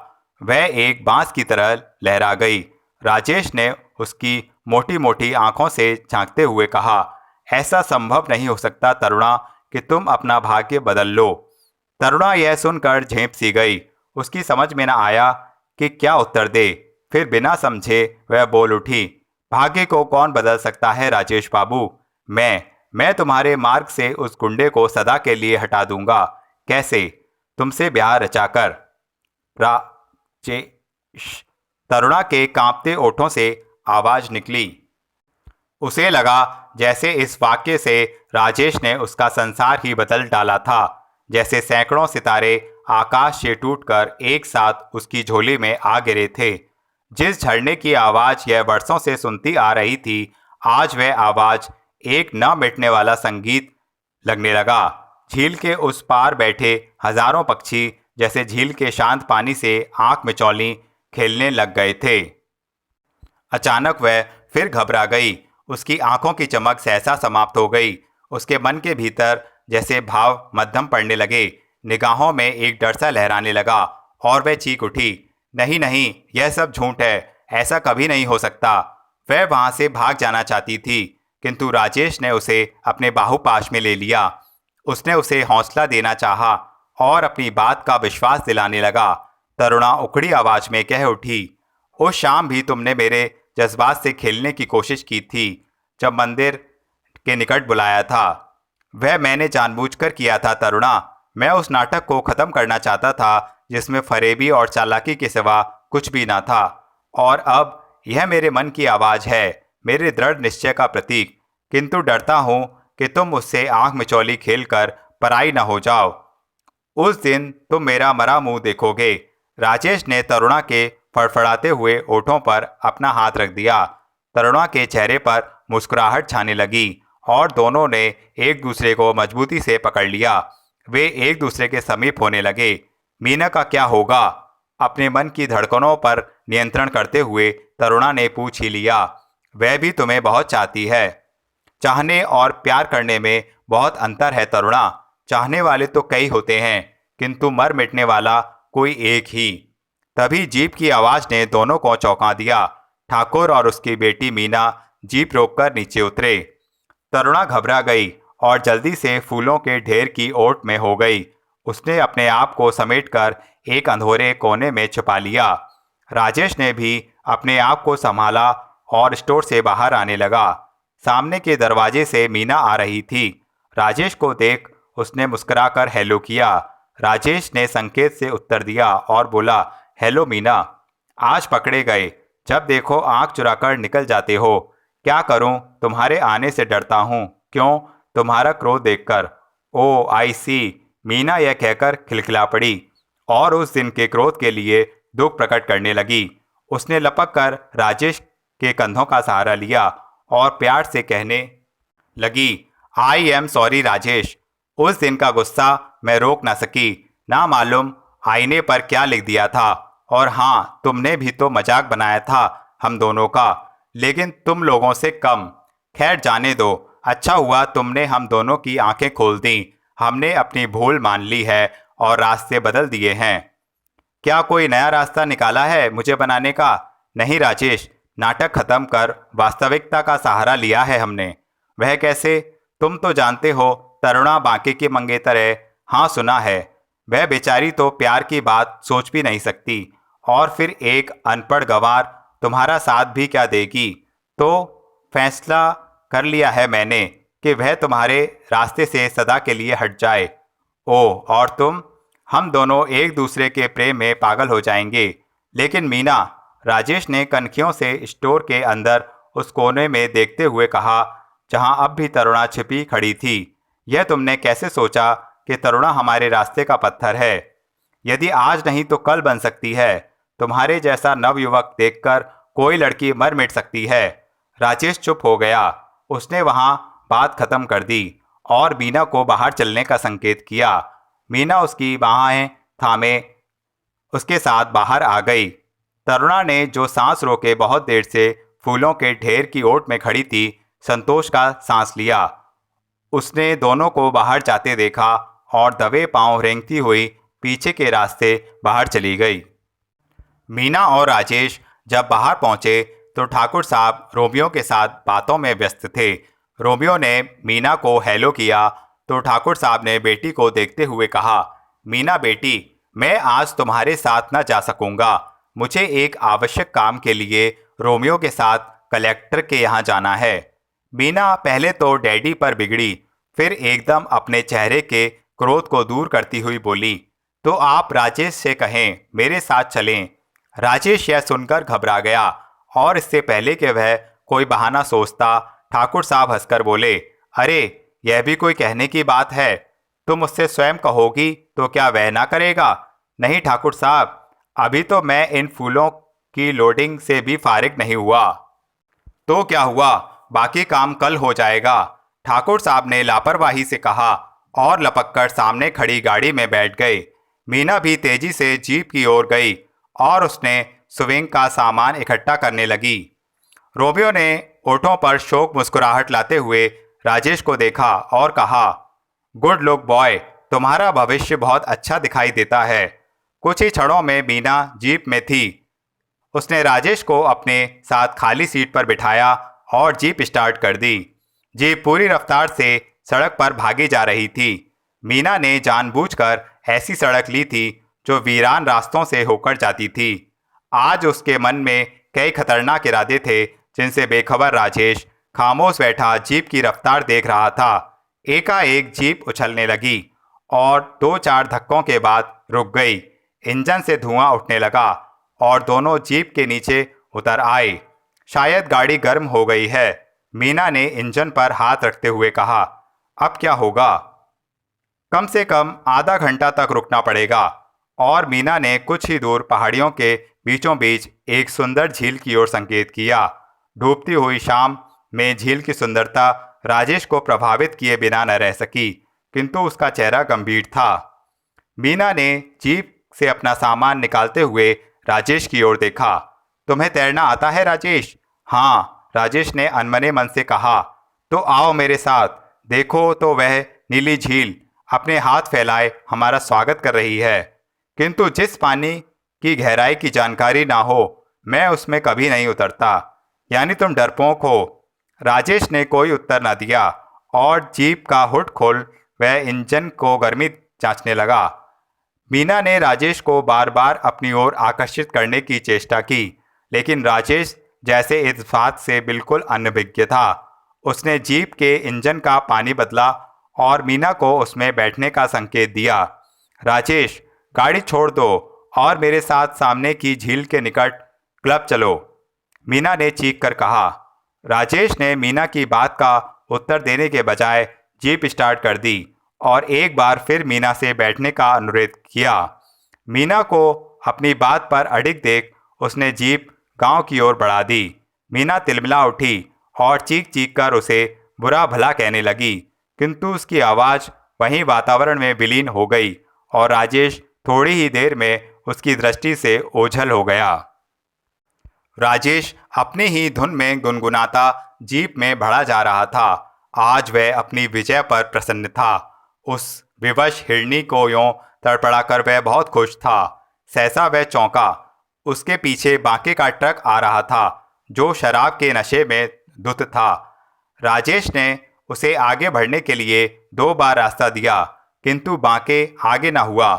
A: वह एक बांस की तरह लहरा गई। राजेश ने उसकी मोटी मोटी आंखों से झांकते हुए कहा, ऐसा संभव नहीं हो सकता तरुणा कि तुम अपना भाग्य बदल लो। तरुणा यह सुनकर झेंप सी गई। उसकी समझ में न आया कि क्या उत्तर दे। फिर बिना समझे वह बोल उठी, भाग्य को कौन बदल सकता है राजेश बाबू? मैं तुम्हारे मार्ग से उस गुंडे को सदा के लिए हटा दूंगा। कैसे? तुमसे ब्याह रचाकर। राजेश, तरुणा के कांपते ओठों से आवाज निकली। उसे लगा जैसे इस वाक्य से राजेश ने उसका संसार ही बदल डाला था। जैसे सैकड़ों सितारे आकाश से टूटकर एक साथ उसकी झोली में आ गिरे थे। जिस झरने की आवाज यह वर्षों से सुनती आ रही थी, आज वह आवाज एक न मिटने वाला संगीत लगने लगा। झील के उस पार बैठे हजारों पक्षी जैसे झील के शांत पानी से आंख मिचौली खेलने लग गए थे। अचानक वह फिर घबरा गई। उसकी आंखों की चमक सहसा समाप्त हो गई। उसके मन के भीतर जैसे भाव मध्यम पड़ने लगे। निगाहों में एक डर सा लहराने लगा और वह चीख उठी, नहीं नहीं, यह सब झूठ है, ऐसा कभी नहीं हो सकता। वह वहां से भाग जाना चाहती थी, किंतु राजेश ने उसे अपने बाहुपाश में ले लिया। उसने उसे हौसला देना चाहा और अपनी बात का विश्वास दिलाने लगा। तरुणा उखड़ी आवाज में कह उठी, उस शाम भी तुमने मेरे जज्बात से खेलने की कोशिश की थी, जब मंदिर के निकट बुलाया था। वह मैंने जानबूझकर किया था तरुणा। मैं उस नाटक को ख़त्म करना चाहता था जिसमें फरेबी और चालाकी के सिवा कुछ भी ना था। और अब यह मेरे मन की आवाज़ है, मेरे दृढ़ निश्चय का प्रतीक। किंतु डरता हूँ कि तुम मुझसे आंख मिचौली खेलकर पराई न हो जाओ। उस दिन तुम मेरा मरा मुंह देखोगे। राजेश ने तरुणा के फड़फड़ाते हुए ओठों पर अपना हाथ रख दिया। तरुणा के चेहरे पर मुस्कुराहट छाने लगी और दोनों ने एक दूसरे को मजबूती से पकड़ लिया। वे एक दूसरे के समीप होने लगे। मीना का क्या होगा? अपने मन की धड़कनों पर नियंत्रण करते हुए तरुणा ने पूछ ही लिया। वह भी तुम्हें बहुत चाहती है। चाहने और प्यार करने में बहुत अंतर है तरुणा। चाहने वाले तो कई होते हैं, किंतु मर मिटने वाला कोई एक ही। तभी जीप की आवाज ने दोनों को चौंका दिया। ठाकुर और उसकी बेटी मीना जीप रोककर नीचे उतरे। तरुणा घबरा गई और जल्दी से फूलों के ढेर की ओट में हो गई। उसने अपने आप को समेटकर एक अंधेरे कोने में छुपा लिया। राजेश ने भी अपने आप को संभाला और स्टोर से बाहर आने लगा। सामने के दरवाजे से मीना आ रही थी। राजेश को देख उसने मुस्कुराकर हेलो किया। राजेश ने संकेत से उत्तर दिया और बोला, हेलो मीना। आज पकड़े गए। जब देखो आंख चुराकर निकल जाते हो। क्या करूं, तुम्हारे आने से डरता हूं। क्यों? तुम्हारा क्रोध देखकर। ओ आई सी। मीना यह कहकर खिलखिला पड़ी और उस दिन के क्रोध के लिए दुख प्रकट करने लगी। उसने लपक कर राजेश के कंधों का सहारा लिया और प्यार से कहने लगी, आई एम सॉरी राजेश। उस दिन का गुस्सा मैं रोक ना सकी। ना मालूम आईने पर क्या लिख दिया था। और हाँ, तुमने भी तो मजाक बनाया था हम दोनों का, लेकिन तुम लोगों से कम। खैर जाने दो। अच्छा हुआ तुमने हम दोनों की आंखें खोल दी। हमने अपनी भूल मान ली है और रास्ते बदल दिए हैं। क्या कोई नया रास्ता निकाला है मुझे बनाने का? नहीं राजेश, नाटक खत्म कर वास्तविकता का सहारा लिया है हमने। वह कैसे? तुम तो जानते हो तरुणा बांके की मंगेतर है। हाँ सुना है। वह बेचारी तो प्यार की बात सोच भी नहीं सकती, और फिर एक अनपढ़ गंवार तुम्हारा साथ भी क्या देगी? तो फैसला कर लिया है मैंने कि वह तुम्हारे रास्ते से सदा के लिए हट जाए। ओह, और तुम? हम दोनों एक दूसरे के प्रेम में पागल हो जाएंगे। लेकिन मीना, राजेश ने कनखियों से स्टोर के अंदर उस कोने में देखते हुए कहा जहां अब भी तरुणा छिपी खड़ी थी। यह तुमने कैसे सोचा कि तरुणा हमारे रास्ते का पत्थर है? यदि आज नहीं तो कल बन सकती है। तुम्हारे जैसा नवयुवक देखकर कोई लड़की मर मिट सकती है। राजेश चुप हो गया। उसने वहां बात खत्म कर दी और मीना को बाहर चलने का संकेत किया। मीना उसकी बाहें थामे उसके साथ बाहर आ गई। तरुणा ने जो सांस रोके बहुत देर से फूलों के ढेर की ओट में खड़ी थी, संतोष का सांस लिया। उसने दोनों को बाहर जाते देखा और दबे पांव रेंगती हुई पीछे के रास्ते बाहर चली गई। मीना और राजेश जब बाहर पहुंचे तो ठाकुर साहब रोमियो के साथ बातों में व्यस्त थे। रोमियो ने मीना को हेलो किया तो ठाकुर साहब ने बेटी को देखते हुए कहा, मीना बेटी, मैं आज तुम्हारे साथ न जा सकूंगा। मुझे एक आवश्यक काम के लिए रोमियो के साथ कलेक्टर के यहाँ जाना है। मीना पहले तो डैडी पर बिगड़ी, फिर एकदम अपने चेहरे के क्रोध को दूर करती हुई बोली, तो आप राजेश से कहें मेरे साथ चलें। राजेश यह सुनकर घबरा गया और इससे पहले कि वह कोई बहाना सोचता, ठाकुर साहब हंसकर बोले, अरे यह भी कोई कहने की बात है? तुम उससे स्वयं कहोगी तो क्या वह ना करेगा? नहीं ठाकुर साहब, अभी तो मैं इन फूलों की लोडिंग से भी फारिग नहीं हुआ। तो क्या हुआ, बाकी काम कल हो जाएगा। ठाकुर साहब ने लापरवाही से कहा और लपककर सामने खड़ी गाड़ी में बैठ गए। मीना भी तेजी से जीप की ओर गई और उसने स्विंग का सामान इकट्ठा करने लगी। रोमियो ने ओठों पर शोक मुस्कुराहट लाते हुए राजेश को देखा और कहा, गुड लुक बॉय, तुम्हारा भविष्य बहुत अच्छा दिखाई देता है। कुछ ही क्षणों में मीना जीप में थी। उसने राजेश को अपने साथ खाली सीट पर बिठाया और जीप स्टार्ट कर दी। जीप पूरी रफ्तार से सड़क पर भागी जा रही थी। मीना ने जानबूझकर ऐसी सड़क ली थी जो वीरान रास्तों से होकर जाती थी। आज उसके मन में कई खतरनाक इरादे थे जिनसे बेखबर राजेश खामोश बैठा जीप की रफ्तार देख रहा था। एकाएक जीप उछलने लगी और 2-4 धक्कों के बाद रुक गई। इंजन से धुआं उठने लगा और दोनों जीप के नीचे उतर आए। शायद गाड़ी गर्म हो गई है। मीना ने इंजन पर हाथ रखते हुए कहा, अब क्या होगा? कम से कम आधा घंटा तक रुकना पड़ेगा। और मीना ने कुछ ही दूर पहाड़ियों के बीचों बीच एक सुंदर झील की ओर संकेत किया। डूबती हुई शाम में झील की सुंदरता राजेश को प्रभावित किए बिना न रह सकी, किंतु उसका चेहरा गंभीर था। मीना ने जीप से अपना सामान निकालते हुए राजेश की ओर देखा। तुम्हें तैरना आता है राजेश? हाँ, राजेश ने अनमने मन से कहा। तो आओ मेरे साथ। देखो तो वह नीली झील अपने हाथ फैलाए हमारा स्वागत कर रही है, किंतु जिस पानी की गहराई की जानकारी ना हो, मैं उसमें कभी नहीं उतरता। यानी तुम डरपोक हो? राजेश ने कोई उत्तर न दिया और जीप का हुड खोल वह इंजन को गर्मी जांचने लगा। मीना ने राजेश को बार बार अपनी ओर आकर्षित करने की चेष्टा की, लेकिन राजेश जैसे इस बात से बिल्कुल अनभिज्ञ था। उसने जीप के इंजन का पानी बदला और मीना को उसमें बैठने का संकेत दिया। राजेश, गाड़ी छोड़ दो और मेरे साथ सामने की झील के निकट क्लब चलो, मीना ने चीख कर कहा। राजेश ने मीना की बात का उत्तर देने के बजाय जीप स्टार्ट कर दी और एक बार फिर मीना से बैठने का अनुरोध किया। मीना को अपनी बात पर अडिग देख उसने जीप गांव की ओर बढ़ा दी। मीना तिलमिला उठी और चीख चीख कर उसे बुरा भला कहने लगी, किंतु उसकी आवाज़ वहीं वातावरण में विलीन हो गई और राजेश थोड़ी ही देर में उसकी दृष्टि से ओझल हो गया। राजेश अपनी ही धुन में गुनगुनाता जीप में बढ़ा जा रहा था। आज वह अपनी विजय पर प्रसन्न था। उस विवश हिरणी को यों तड़पड़ाकर वह बहुत खुश था। सहसा वह चौंका। उसके पीछे बांके का ट्रक आ रहा था, जो शराब के नशे में धुत था। राजेश ने उसे आगे बढ़ने के लिए 2 बार रास्ता दिया, किंतु बांके आगे न हुआ।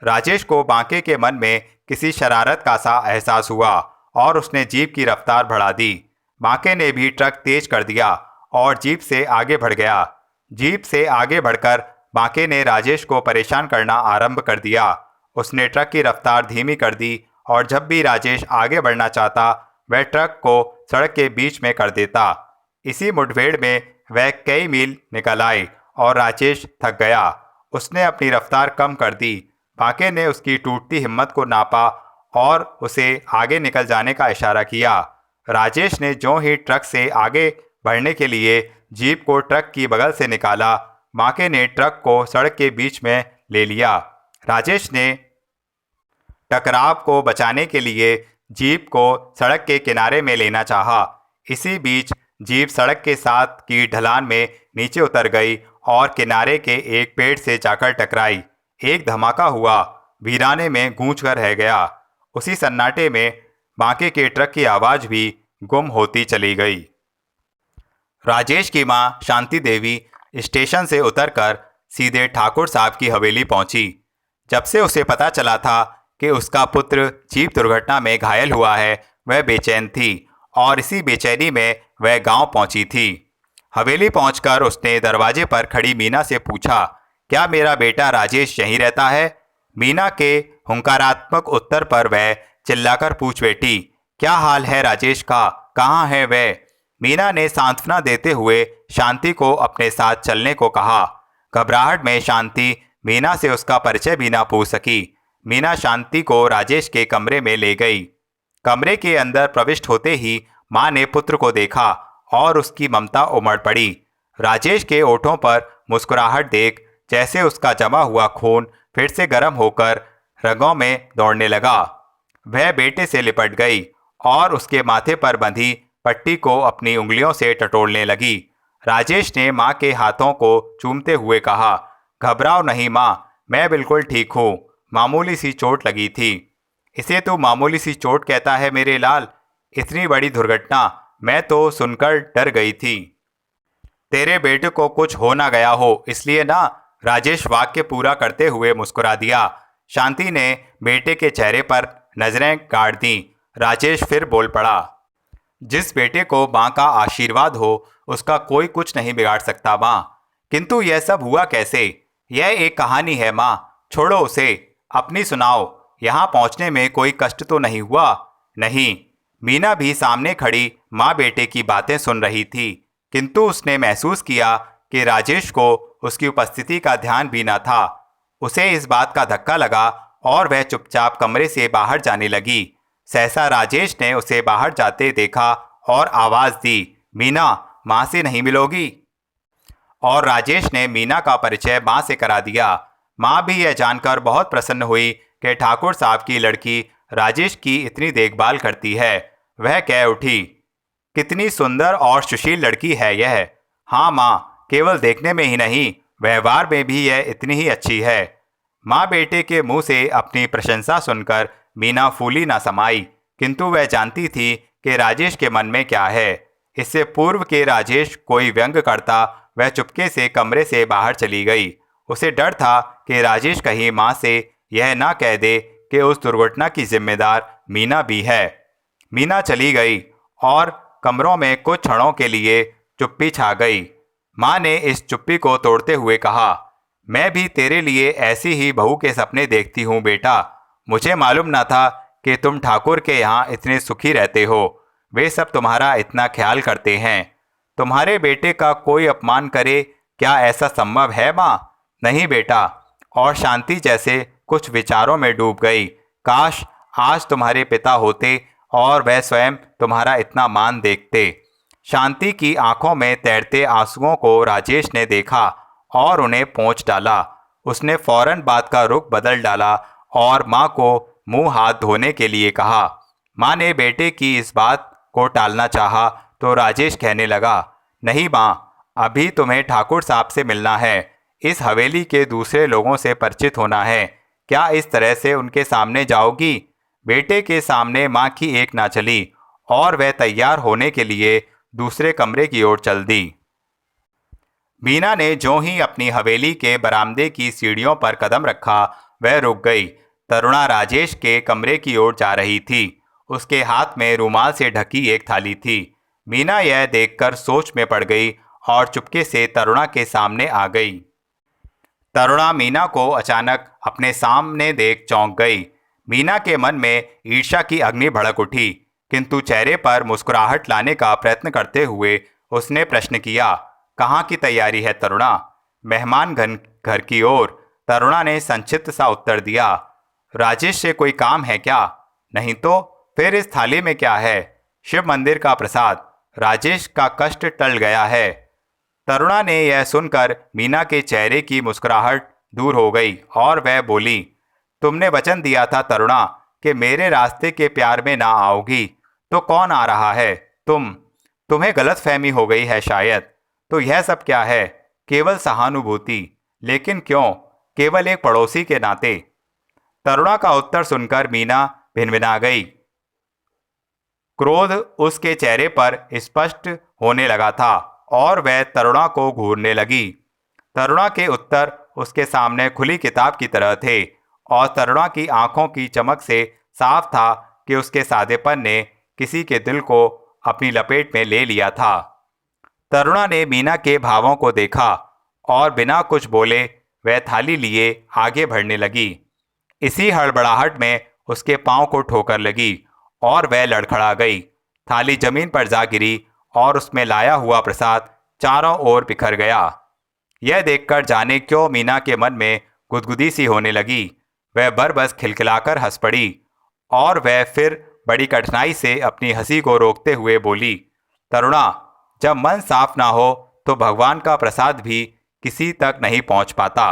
A: राजेश को बांके के मन में किसी शरारत का सा एहसास हुआ और उसने जीप की रफ्तार बढ़ा दी। बांके ने भी ट्रक तेज कर दिया और जीप से आगे बढ़ गया। जीप से आगे बढ़कर बांके ने राजेश को परेशान करना आरंभ कर दिया। उसने ट्रक की रफ्तार धीमी कर दी और जब भी राजेश आगे बढ़ना चाहता वह ट्रक को सड़क के बीच में कर देता। इसी मुठभेड़ में वह कई मील निकल आए और राजेश थक गया। उसने अपनी रफ्तार कम कर दी। बांके ने उसकी टूटती हिम्मत को नापा और उसे आगे निकल जाने का इशारा किया। राजेश ने जो ही ट्रक से आगे बढ़ने के लिए जीप को ट्रक की बगल से निकाला, बांके ने ट्रक को सड़क के बीच में ले लिया। राजेश ने टकराव को बचाने के लिए जीप को सड़क के किनारे में लेना चाहा। इसी बीच जीप सड़क के साथ की ढलान में नीचे उतर गई और किनारे के एक पेड़ से जाकर टकराई। एक धमाका हुआ, वीराने में गूंज कर रह गया। उसी सन्नाटे में बांके के ट्रक की आवाज़ भी गुम होती चली गई। राजेश की मां शांति देवी स्टेशन से उतरकर सीधे ठाकुर साहब की हवेली पहुंची। जब से उसे पता चला था कि उसका पुत्र जीप दुर्घटना में घायल हुआ है, वह बेचैन थी और इसी बेचैनी में वह गांव पहुंची थी। हवेली पहुंचकर उसने दरवाजे पर खड़ी मीना से पूछा, क्या मेरा बेटा राजेश यहीं रहता है? मीना के हुंकारात्मक उत्तर पर वह चिल्लाकर पूछ बैठी, क्या हाल है राजेश का? कहाँ है वह? मीना ने सांत्वना देते हुए शांति को अपने साथ चलने को कहा। घबराहट में शांति मीना से उसका परिचय भी ना पूछ सकी। मीना शांति को राजेश के कमरे में ले गई। कमरे के अंदर प्रविष्ट होते ही माँ ने पुत्र को देखा और उसकी ममता उमड़ पड़ी। राजेश के ओठों पर मुस्कुराहट देख जैसे उसका जमा हुआ खून फिर से गर्म होकर रगों में दौड़ने लगा। वह बेटे से लिपट गई और उसके माथे पर बंधी पट्टी को अपनी उंगलियों से टटोलने लगी। राजेश ने माँ के हाथों को चूमते हुए कहा, घबराओ नहीं माँ, मैं बिल्कुल ठीक हूँ, मामूली सी चोट लगी थी। इसे तो मामूली सी चोट कहता है मेरे लाल? इतनी बड़ी दुर्घटना, मैं तो सुनकर डर गई थी। तेरे बेटे को कुछ हो ना गया हो इसलिए ना? राजेश वाक्य पूरा करते हुए मुस्कुरा दिया। शांति ने बेटे के चेहरे पर नजरें गाड़ दी। राजेश फिर बोल पड़ा, जिस बेटे को माँ का आशीर्वाद हो उसका कोई कुछ नहीं बिगाड़ सकता माँ। किंतु यह सब हुआ कैसे? यह एक कहानी है माँ, छोड़ो उसे, अपनी सुनाओ। यहाँ पहुँचने में कोई कष्ट तो नहीं हुआ? नहीं। मीना भी सामने खड़ी माँ बेटे की बातें सुन रही थी, किंतु उसने महसूस किया कि राजेश को उसकी उपस्थिति का ध्यान भी न था। उसे इस बात का धक्का लगा और वह चुपचाप कमरे से बाहर जाने लगी। सहसा राजेश ने उसे बाहर जाते देखा और आवाज़ दी, मीना, माँ से नहीं मिलोगी? और राजेश ने मीना का परिचय माँ से करा दिया। माँ भी यह जानकर बहुत प्रसन्न हुई कि ठाकुर साहब की लड़की राजेश की इतनी देखभाल करती है। वह कह उठी, कितनी सुंदर और सुशील लड़की है यह। हाँ माँ, केवल देखने में ही नहीं, व्यवहार में भी यह इतनी ही अच्छी है। माँ बेटे के मुंह से अपनी प्रशंसा सुनकर मीना फूली ना समाई, किंतु वह जानती थी कि राजेश के मन में क्या है। इससे पूर्व के राजेश कोई व्यंग करता वह चुपके से कमरे से बाहर चली गई। उसे डर था कि राजेश कहीं माँ से यह ना कह दे कि उस दुर्घटना की जिम्मेदार मीना भी है। मीना चली गई और कमरों में कुछ क्षणों के लिए चुप्पी छा गई। माँ ने इस चुप्पी को तोड़ते हुए कहा, मैं भी तेरे लिए ऐसी ही बहू के सपने देखती हूँ बेटा। मुझे मालूम न था कि तुम ठाकुर के यहाँ इतने सुखी रहते हो। वे सब तुम्हारा इतना ख्याल करते हैं। तुम्हारे बेटे का कोई अपमान करे, क्या ऐसा संभव है माँ? नहीं बेटा। और शांति जैसे कुछ विचारों में डूब गई। काश आज तुम्हारे पिता होते और वह स्वयं तुम्हारा इतना मान देखते। शांति की आंखों में तैरते आंसुओं को राजेश ने देखा और उन्हें पोंछ डाला। उसने फौरन बात का रुख बदल डाला और माँ को मुंह हाथ धोने के लिए कहा। माँ ने बेटे की इस बात को टालना चाहा तो राजेश कहने लगा, नहीं माँ, अभी तुम्हें ठाकुर साहब से मिलना है, इस हवेली के दूसरे लोगों से परिचित होना है। क्या इस तरह से उनके सामने जाओगी? बेटे के सामने माँ की एक ना चली और वह तैयार होने के लिए दूसरे कमरे की ओर चल दी। मीना ने जो ही अपनी हवेली के बरामदे की सीढ़ियों पर कदम रखा, वह रुक गई। तरुणा राजेश के कमरे की ओर जा रही थी। उसके हाथ में रुमाल से ढकी एक थाली थी। मीना यह देखकर सोच में पड़ गई और चुपके से तरुणा के सामने आ गई। तरुणा मीना को अचानक अपने सामने देख चौंक गई। मीना के मन में ईर्ष्या की अग्नि भड़क उठी, किंतु चेहरे पर मुस्कुराहट लाने का प्रयत्न करते हुए उसने प्रश्न किया, कहाँ की तैयारी है तरुणा? मेहमान घर की ओर। तरुणा ने संक्षिप्त सा उत्तर दिया, राजेश से कोई काम है क्या? नहीं तो फिर इस थाली में क्या है? शिव मंदिर का प्रसाद। राजेश का कष्ट टल गया है। तरुणा ने यह सुनकर मीना के चेहरे की मुस्कुराहट दूर हो गई और वह बोली, तुमने वचन दिया था तरुणा कि मेरे रास्ते के प्यार में ना आओगी, तो कौन आ रहा है? तुम्हें गलतफहमी हो गई है शायद। तो यह सब क्या है? केवल सहानुभूति। लेकिन क्यों? केवल एक पड़ोसी के नाते। तरुणा का उत्तर सुनकर मीना भिनभिना गई। क्रोध उसके चेहरे पर स्पष्ट होने लगा था और वह तरुणा को घूरने लगी। तरुणा के उत्तर उसके सामने खुली किताब की तरह थे और तरुणा की आंखों की चमक से साफ था कि उसके सादेपन ने किसी के दिल को अपनी लपेट में ले लिया था। तरुणा ने मीना के भावों को देखा और बिना कुछ बोले वह थाली लिए आगे बढ़ने लगी। इसी हड़बड़ाहट में उसके पांव को ठोकर लगी और वह लड़खड़ा गई। थाली जमीन पर जा गिरी और उसमें लाया हुआ प्रसाद चारों ओर बिखर गया। यह देखकर जाने क्यों मीना के मन में गुदगुदी सी होने लगी। वह बरबस खिलखिलाकर हंस पड़ी और वह फिर बड़ी कठिनाई से अपनी हंसी को रोकते हुए बोली, तरुणा, जब मन साफ ना हो तो भगवान का प्रसाद भी किसी तक नहीं पहुंच पाता।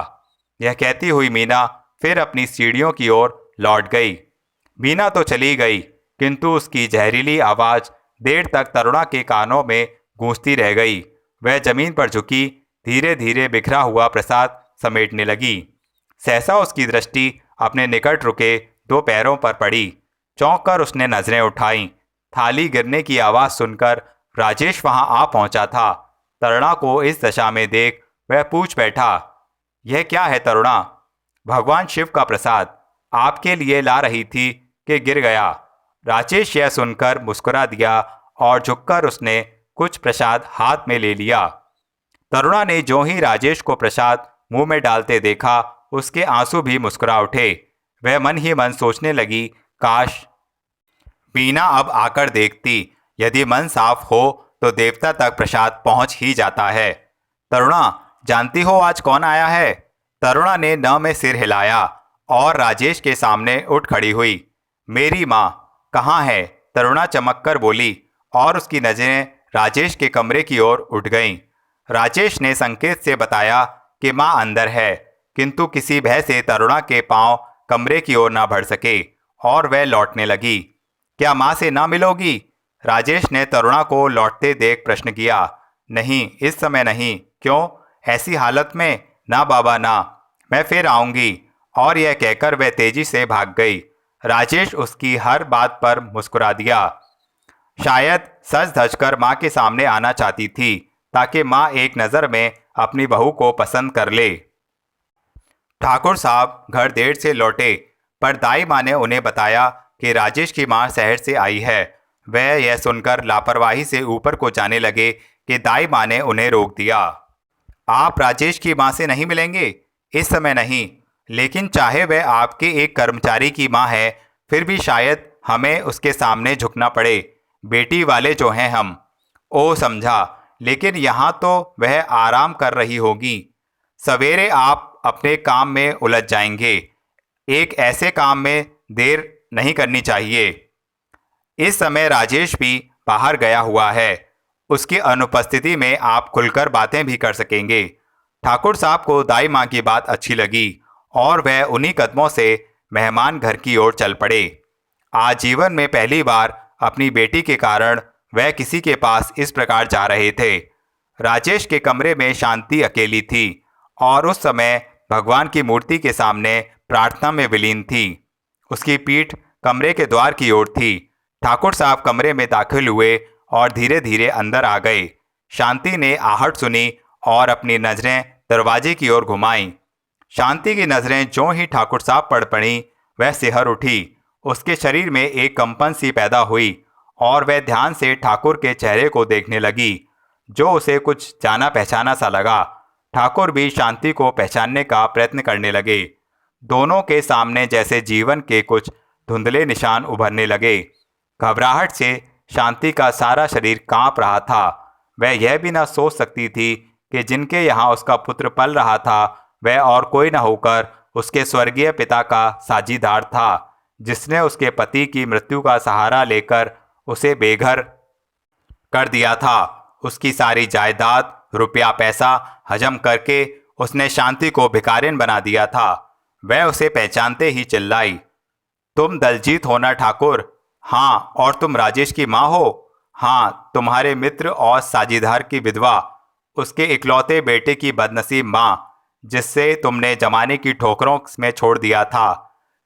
A: यह कहती हुई मीना फिर अपनी सीढ़ियों की ओर लौट गई। मीना तो चली गई, किंतु उसकी जहरीली आवाज़ देर तक तरुणा के कानों में गूंजती रह गई। वह जमीन पर झुकी धीरे धीरे बिखरा हुआ प्रसाद समेटने लगी। सहसा उसकी दृष्टि अपने निकट रुके दो पैरों पर पड़ी। चौंक कर उसने नजरें उठाईं। थाली गिरने की आवाज़ सुनकर राजेश वहां आ पहुंचा था। तरुणा को इस दशा में देख वह पूछ बैठा, यह क्या है तरुणा? भगवान शिव का प्रसाद आपके लिए ला रही थी कि गिर गया। राजेश यह सुनकर मुस्कुरा दिया और झुककर उसने कुछ प्रसाद हाथ में ले लिया। तरुणा ने जो ही राजेश को प्रसाद मुंह में डालते देखा, उसके आंसू भी मुस्कुरा उठे। वह मन ही मन सोचने लगी, काश मीना अब आकर देखती। यदि मन साफ हो तो देवता तक प्रसाद पहुंच ही जाता है। तरुणा, जानती हो आज कौन आया है? तरुणा ने न में सिर हिलाया और राजेश के सामने उठ खड़ी हुई। मेरी माँ। कहाँ है? तरुणा चमककर बोली और उसकी नज़रें राजेश के कमरे की ओर उठ गईं। राजेश ने संकेत से बताया कि माँ अंदर है, किंतु किसी भय से तरुणा के पांव कमरे की ओर ना बढ़ सके और वह लौटने लगी। क्या माँ से ना मिलोगी? राजेश ने तरुणा को लौटते देख प्रश्न किया। नहीं, इस समय नहीं। क्यों? ऐसी हालत में? ना बाबा ना, मैं फिर आऊँगी। और यह कहकर वह तेजी से भाग गई। राजेश उसकी हर बात पर मुस्कुरा दिया। शायद सज धज कर माँ के सामने आना चाहती थी ताकि माँ एक नज़र में अपनी बहू को पसंद कर ले। ठाकुर साहब घर देर से लौटे, पर दाई माँ ने उन्हें बताया कि राजेश की माँ शहर से आई है। वह यह सुनकर लापरवाही से ऊपर को जाने लगे कि दाई माँ ने उन्हें रोक दिया। आप राजेश की माँ से नहीं मिलेंगे? इस समय नहीं, लेकिन चाहे वह आपके एक कर्मचारी की माँ है, फिर भी शायद हमें उसके सामने झुकना पड़े। बेटी वाले जो हैं हम। ओ समझा, लेकिन यहाँ तो वह आराम कर रही होगी। सवेरे आप अपने काम में उलझ जाएंगे। एक ऐसे काम में देर नहीं करनी चाहिए। इस समय राजेश भी बाहर गया हुआ है। उसकी अनुपस्थिति में आप खुलकर बातें भी कर सकेंगे। ठाकुर साहब को दाई माँ की बात अच्छी लगी और वह उन्हीं कदमों से मेहमान घर की ओर चल पड़े। आज जीवन में पहली बार अपनी बेटी के कारण वह किसी के पास इस प्रकार जा रहे थे। राजेश के कमरे में शांति अकेली थी और उस समय भगवान की मूर्ति के सामने प्रार्थना में विलीन थी। उसकी पीठ कमरे के द्वार की ओर थी। ठाकुर साहब कमरे में दाखिल हुए और धीरे धीरे अंदर आ गए। शांति ने आहट सुनी और अपनी नजरें दरवाजे की ओर घुमाईं। शांति की नजरें जो ही ठाकुर साहब पर पड़ीं, वह सिहर उठी। उसके शरीर में एक कंपन सी पैदा हुई और वह ध्यान से ठाकुर के चेहरे को देखने लगी, जो उसे कुछ जाना पहचाना सा लगा। ठाकुर भी शांति को पहचानने का प्रयत्न करने लगे। दोनों के सामने जैसे जीवन के कुछ धुंधले निशान उभरने लगे। घबराहट से शांति का सारा शरीर कांप रहा था। वह यह भी न सोच सकती थी कि जिनके यहाँ उसका पुत्र पल रहा था, वह और कोई न होकर उसके स्वर्गीय पिता का साझीदार था, जिसने उसके पति की मृत्यु का सहारा लेकर उसे बेघर कर दिया था। उसकी सारी जायदाद, रुपया पैसा हजम करके उसने शांति को भिखारिन बना दिया था। वह उसे पहचानते ही चिल्लाई, तुम दलजीत हो ना ठाकुर? हाँ। और तुम राजेश की माँ हो? हाँ। तुम्हारे मित्र और साझीदार की विधवा, उसके इकलौते बेटे की बदनसीब माँ, जिससे तुमने जमाने की ठोकरों में छोड़ दिया था।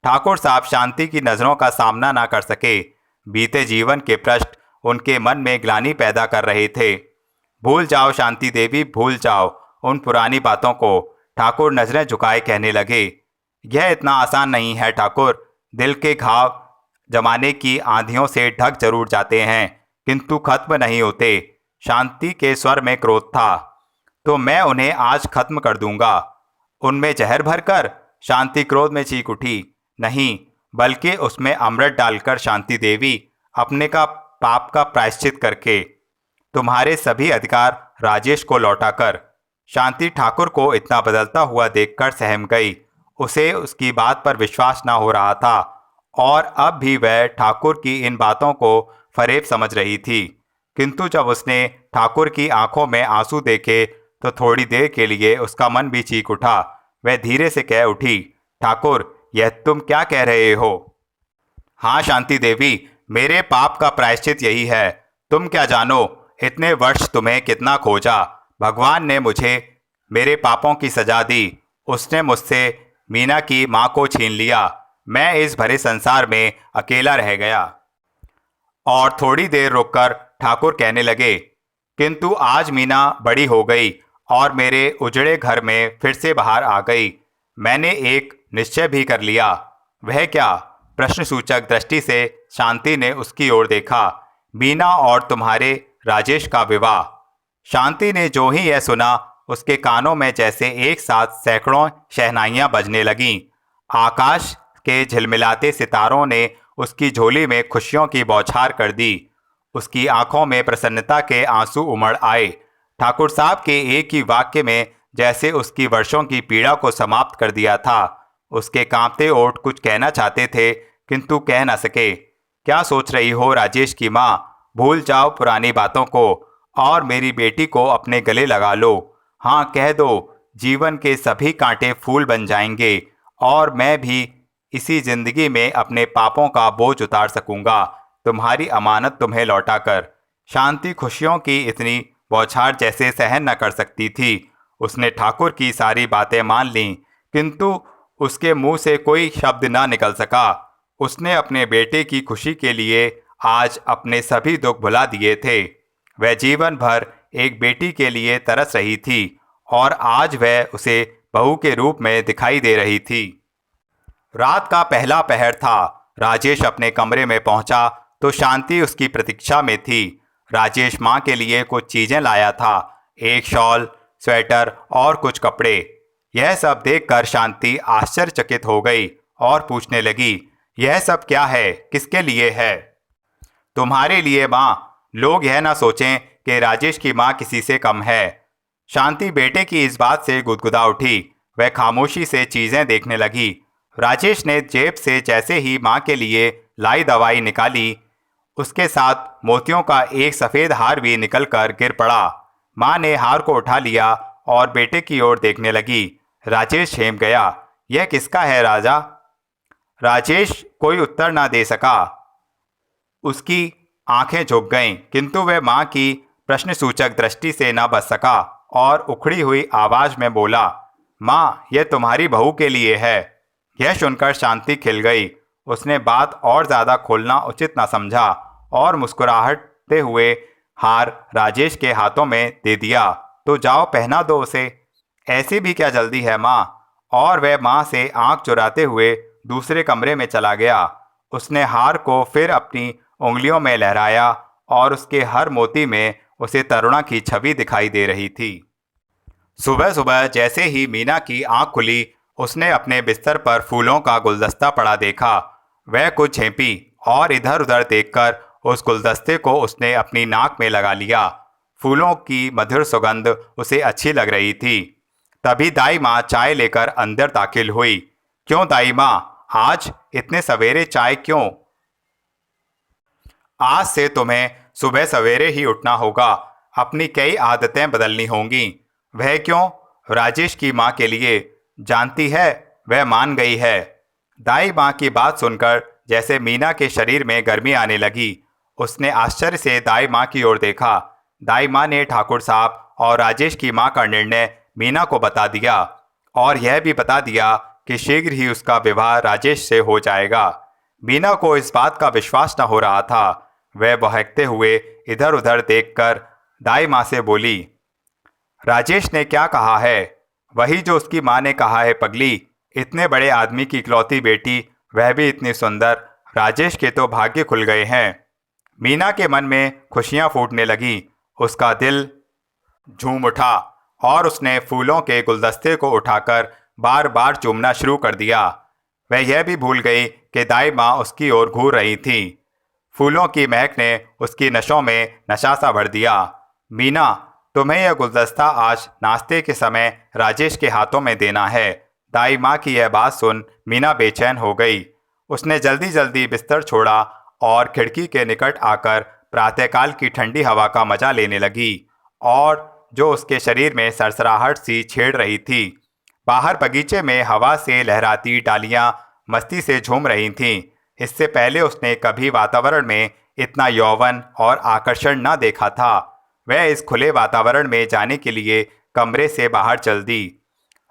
A: ठाकुर साहब शांति की नज़रों का सामना ना कर सके। बीते जीवन के प्रश्न उनके मन में ग्लानि पैदा कर रहे थे। भूल जाओ शांति देवी, भूल जाओ उन पुरानी बातों को। ठाकुर नजरें झुकाए कहने लगे, यह इतना आसान नहीं है ठाकुर। दिल के घाव जमाने की आंधियों से ढक जरूर जाते हैं, किंतु खत्म नहीं होते। शांति के स्वर में क्रोध था। तो मैं उन्हें आज खत्म कर दूंगा, उनमें जहर भरकर। शांति क्रोध में चीख उठी। नहीं, बल्कि उसमें अमृत डालकर शांति देवी, अपने का पाप का प्रायश्चित करके, तुम्हारे सभी अधिकार राजेश को लौटाकर। शांति ठाकुर को इतना बदलता हुआ देखकर सहम गई। उसे उसकी बात पर विश्वास न हो रहा था और अब भी वह ठाकुर की इन बातों को फरेब समझ रही थी। किंतु जब उसने ठाकुर की आंखों में आंसू देखे तो थोड़ी देर के लिए उसका मन भी चीख उठा। वह धीरे से कह उठी, ठाकुर, यह तुम क्या कह रहे हो? हाँ शांति देवी, मेरे पाप का प्रायश्चित यही है। तुम क्या जानो, इतने वर्ष तुम्हें कितना खोजा। भगवान ने मुझे मेरे पापों की सजा दी। उसने मुझसे मीना की माँ को छीन लिया। मैं इस भरे संसार में अकेला रह गया। और थोड़ी देर रुककर ठाकुर कहने लगे, किंतु आज मीना बड़ी हो गई और मेरे उजड़े घर में फिर से बाहर आ गई। मैंने एक निश्चय भी कर लिया। वह क्या? प्रश्नसूचक दृष्टि से शांति ने उसकी ओर देखा। मीना और तुम्हारे राजेश का विवाह। शांति ने जो ही यह सुना, उसके कानों में जैसे एक साथ सैकड़ों शहनाइयाँ बजने लगीं। आकाश के झिलमिलाते सितारों ने उसकी झोली में खुशियों की बौछार कर दी। उसकी आंखों में प्रसन्नता के आंसू उमड़ आए। ठाकुर साहब के एक ही वाक्य में जैसे उसकी वर्षों की पीड़ा को समाप्त कर दिया था। उसके कांपते ओठ कुछ कहना चाहते थे, किंतु कह न सके। क्या सोच रही हो राजेश की माँ? भूल जाओ पुरानी बातों को और मेरी बेटी को अपने गले लगा लो। हाँ, कह दो, जीवन के सभी कांटे फूल बन जाएंगे और मैं भी इसी जिंदगी में अपने पापों का बोझ उतार सकूंगा, तुम्हारी अमानत तुम्हें लौटाकर। शांति खुशियों की इतनी बौछार जैसे सहन न कर सकती थी। उसने ठाकुर की सारी बातें मान लीं, किंतु उसके मुंह से कोई शब्द न निकल सका। उसने अपने बेटे की खुशी के लिए आज अपने सभी दुख भुला दिए थे। वह जीवन भर एक बेटी के लिए तरस रही थी और आज वह उसे बहू के रूप में दिखाई दे रही थी। रात का पहला पहर था। राजेश अपने कमरे में पहुंचा तो शांति उसकी प्रतीक्षा में थी। राजेश माँ के लिए कुछ चीज़ें लाया था, एक शॉल, स्वेटर और कुछ कपड़े। यह सब देखकर शांति आश्चर्यचकित हो गई और पूछने लगी, यह सब क्या है? किसके लिए है? तुम्हारे लिए माँ। लोग यह ना सोचें कि राजेश की माँ किसी से कम है। शांति बेटे की इस बात से गुदगुदा उठी। वह खामोशी से चीज़ें देखने लगी। राजेश ने जेब से जैसे ही माँ के लिए लाई दवाई निकाली, उसके साथ मोतियों का एक सफ़ेद हार भी निकलकर गिर पड़ा। माँ ने हार को उठा लिया और बेटे की ओर देखने लगी। राजेश झेम गया। यह किसका है राजा? राजेश कोई उत्तर ना दे सका। उसकी आंखें झुक गईं, किंतु वह माँ की प्रश्नसूचक दृष्टि से न बच सका और उखड़ी हुई आवाज में बोला, माँ, यह तुम्हारी बहू के लिए है। यह सुनकर शांति खिल गई। उसने बात और ज़्यादा खोलना उचित न समझा और मुस्कुराहटते हुए हार राजेश के हाथों में दे दिया। तो जाओ, पहना दो उसे। ऐसी भी क्या जल्दी है माँ? और वह माँ से आंख चुराते हुए दूसरे कमरे में चला गया। उसने हार को फिर अपनी उंगलियों में लहराया और उसके हर मोती में उसे तरुणा की छवि दिखाई दे रही थी। सुबह सुबह जैसे ही मीना की आंख खुली, उसने अपने बिस्तर पर फूलों का गुलदस्ता पड़ा देखा। वह कुछ झेंपी और इधर उधर देखकर उस गुलदस्ते को उसने अपनी नाक में लगा लिया। फूलों की मधुर सुगंध उसे अच्छी लग रही थी। तभी दाई माँ चाय लेकर अंदर दाखिल हुई। क्यों दाई माँ, आज इतने सवेरे चाय क्यों? आज से तुम्हें सुबह सवेरे ही उठना होगा। अपनी कई आदतें बदलनी होंगी। वह क्यों? राजेश की माँ के लिए। जानती है, वह मान गई है। दाई माँ की बात सुनकर जैसे मीना के शरीर में गर्मी आने लगी। उसने आश्चर्य से दाई माँ की ओर देखा। दाई माँ ने ठाकुर साहब और राजेश की माँ का निर्णय मीना को बता दिया और यह भी बता दिया कि शीघ्र ही उसका विवाह राजेश से हो जाएगा। मीना को इस बात का विश्वास न हो रहा था। वह बहकते हुए इधर उधर देखकर दाई माँ से बोली, राजेश ने क्या कहा है? वही जो उसकी माँ ने कहा है पगली। इतने बड़े आदमी की इकलौती बेटी, वह भी इतनी सुंदर। राजेश के तो भाग्य खुल गए हैं। मीना के मन में खुशियाँ फूटने लगी। उसका दिल झूम उठा और उसने फूलों के गुलदस्ते को उठाकर बार बार चूमना शुरू कर दिया। वह यह भी भूल गई कि दाई माँ उसकी ओर घूर रही थी। फूलों की महक ने उसकी नशों में नशा सा भर दिया। मीना, तुम्हें यह गुलदस्ता आज नाश्ते के समय राजेश के हाथों में देना है। दाई माँ की यह बात सुन मीना बेचैन हो गई। उसने जल्दी जल्दी बिस्तर छोड़ा और खिड़की के निकट आकर प्रातःकाल की ठंडी हवा का मजा लेने लगी और जो उसके शरीर में सरसराहट सी छेड़ रही थी। बाहर बगीचे में हवा से लहराती डालियां मस्ती से झूम रही थीं। इससे पहले उसने कभी वातावरण में इतना यौवन और आकर्षण न देखा था। वह इस खुले वातावरण में जाने के लिए कमरे से बाहर चल दी।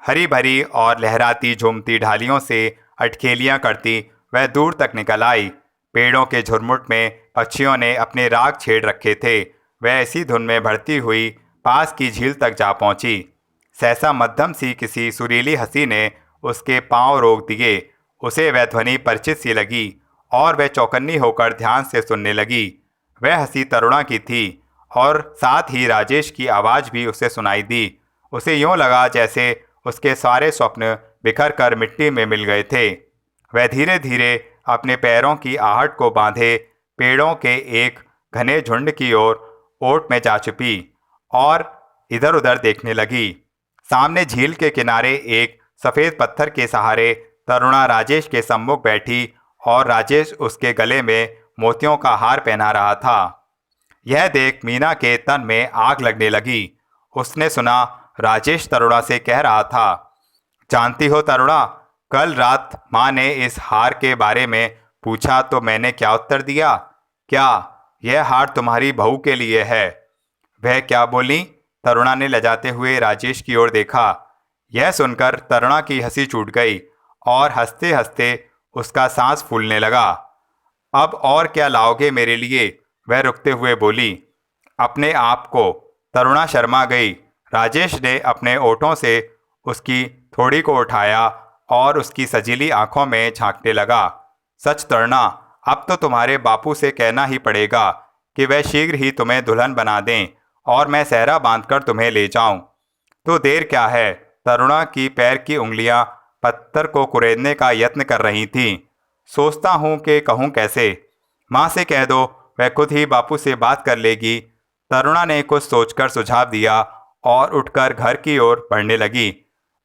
A: हरी भरी और लहराती झूमती ढालियों से अटखेलियां करती वह दूर तक निकल आई। पेड़ों के झुरमुट में पक्षियों ने अपने राग छेड़ रखे थे। वह इसी धुन में बढ़ती हुई पास की झील तक जा पहुंची। सहसा मध्यम सी किसी सुरीली हंसी ने उसके पांव रोक दिए। उसे वह ध्वनि परिचित सी लगी और वह चौकन्नी होकर ध्यान से सुनने लगी। वह हंसी तरुणा की थी और साथ ही राजेश की आवाज़ भी उसे सुनाई दी। उसे यूं लगा जैसे उसके सारे स्वप्न बिखर कर मिट्टी में मिल गए थे। वह धीरे धीरे अपने पैरों की आहट को बांधे पेड़ों के एक घने झुंड की ओर ओट में जा छुपी और इधर उधर देखने लगी। सामने झील के किनारे एक सफ़ेद पत्थर के सहारे तरुणा राजेश के सम्मुख बैठी और राजेश उसके गले में मोतियों का हार पहना रहा था। यह देख मीना के तन में आग लगने लगी। उसने सुना राजेश तरुणा से कह रहा था, जानती हो तरुणा, कल रात माँ ने इस हार के बारे में पूछा तो मैंने क्या उत्तर दिया? क्या यह हार तुम्हारी बहू के लिए है? वह क्या बोली? तरुणा ने लजाते हुए राजेश की ओर देखा। यह सुनकर तरुणा की हंसी छूट गई और हंसते हंसते उसका सांस फूलने लगा। अब और क्या लाओगे मेरे लिए? वह रुकते हुए बोली। अपने आप को। तरुणा शर्मा गई। राजेश ने अपने ओठों से उसकी थोड़ी को उठाया और उसकी सजीली आंखों में झांकने लगा। सच तरुणा, अब तो तुम्हारे बापू से कहना ही पड़ेगा कि वह शीघ्र ही तुम्हें दुल्हन बना दें और मैं सहरा बांधकर तुम्हें ले जाऊं। तो देर क्या है? तरुणा की पैर की उंगलियां पत्थर को कुरेदने का यत्न कर रही थीं। सोचता हूं कि कहूं कैसे। माँ से कह दो, वह खुद ही बापू से बात कर लेगी। तरुणा ने कुछ सोचकर सुझाव दिया और उठकर घर की ओर बढ़ने लगी।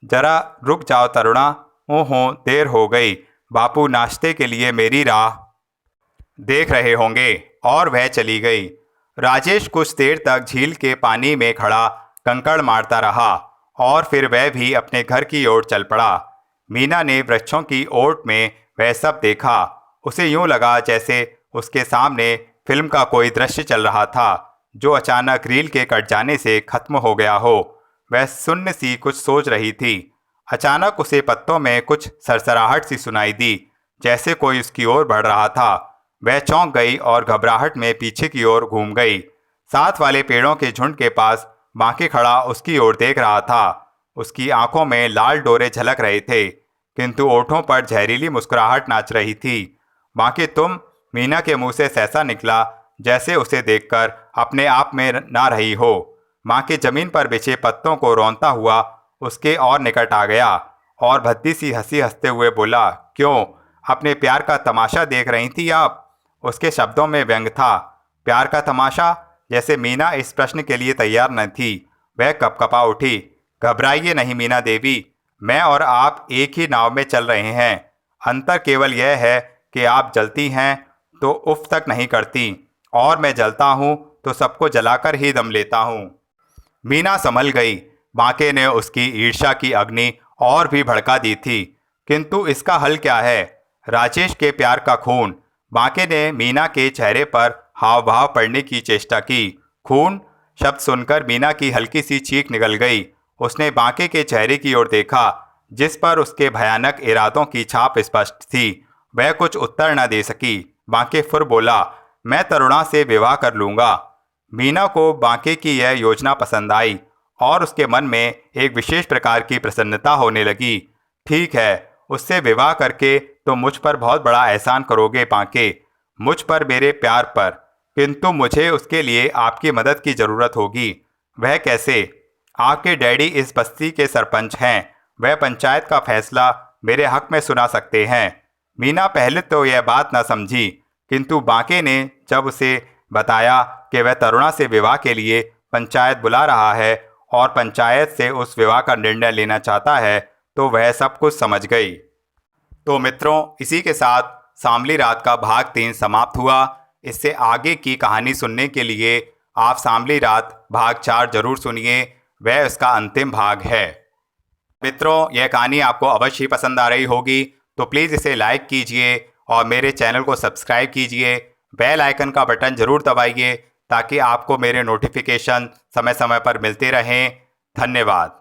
A: जरा रुक जाओ तरुणा, ओहो देर हो गई। बापू नाश्ते के लिए मेरी राह देख रहे होंगे। और वह चली गई। राजेश कुछ देर तक झील के पानी में खड़ा कंकड़ मारता रहा और फिर वह भी अपने घर की ओर चल पड़ा। मीना ने वृक्षों की ओट में वह सब देखा। उसे यूं लगा जैसे उसके सामने फिल्म का कोई दृश्य चल रहा था जो अचानक रील के कट जाने से खत्म हो गया हो। वह शून्य सी कुछ सोच रही थी। अचानक उसे पत्तों में कुछ सरसराहट सी सुनाई दी, जैसे कोई उसकी ओर बढ़ रहा था। वह चौंक गई और घबराहट में पीछे की ओर घूम गई। साथ वाले पेड़ों के झुंड के पास बांके खड़ा उसकी ओर देख रहा था। उसकी आंखों में लाल डोरे झलक रहे थे, किंतु ओठों पर जहरीली मुस्कुराहट नाच रही थी। बांके, तुम? मीना के मुंह से सहसा निकला, जैसे उसे देखकर अपने आप में ना रही हो। बांके जमीन पर बिछे पत्तों को रौंदता हुआ उसके और निकट आ गया और भद्दी सी हंसी हंसते हुए बोला, क्यों, अपने प्यार का तमाशा देख रही थी आप? उसके शब्दों में व्यंग था। प्यार का तमाशा? जैसे मीना इस प्रश्न के लिए तैयार न थी। वह कपकपा उठी। घबराइए नहीं मीना देवी, मैं और आप एक ही नाव में चल रहे हैं। अंतर केवल यह है कि आप जलती हैं तो उफ तक नहीं करती, और मैं जलता हूँ तो सबको जलाकर ही दम लेता हूँ। मीना संभल गई। बांके ने उसकी ईर्ष्या की अग्नि और भी भड़का दी थी, किंतु इसका हल क्या है? राजेश के प्यार का खून। बांके ने मीना के चेहरे पर हाव भाव पड़ने की चेष्टा की। खून? शब्द सुनकर मीना की हल्की सी चीख निकल गई। उसने बांके के चेहरे की ओर देखा, जिस पर उसके भयानक इरादों की छाप स्पष्ट थी। वह कुछ उत्तर न दे सकी। बांके फिर बोला, मैं तरुणा से विवाह कर लूंगा। मीना को बांके की यह योजना पसंद आई और उसके मन में एक विशेष प्रकार की प्रसन्नता होने लगी। ठीक है, उससे विवाह करके तो मुझ पर बहुत बड़ा एहसान करोगे बांके, मुझ पर, मेरे प्यार पर, किंतु मुझे उसके लिए आपकी मदद की ज़रूरत होगी। वह कैसे? आपके डैडी इस बस्ती के सरपंच हैं। वह पंचायत का फैसला मेरे हक में सुना सकते हैं। मीना पहले तो यह बात न समझी, किंतु बांके ने जब उसे बताया कि वह तरुणा से विवाह के लिए पंचायत बुला रहा है और पंचायत से उस विवाह का निर्णय लेना चाहता है, तो वह सब कुछ समझ गई। तो मित्रों, इसी के साथ सांवली रात का भाग 3 समाप्त हुआ। इससे आगे की कहानी सुनने के लिए आप सांवली रात भाग 4 जरूर सुनिए, वह इसका अंतिम भाग है। मित्रों, यह कहानी आपको अवश्य ही पसंद आ रही होगी, तो प्लीज़ इसे लाइक कीजिए और मेरे चैनल को सब्सक्राइब कीजिए। बेल आइकन का बटन ज़रूर दबाइए ताकि आपको मेरे नोटिफिकेशन समय समय पर मिलते रहें। धन्यवाद।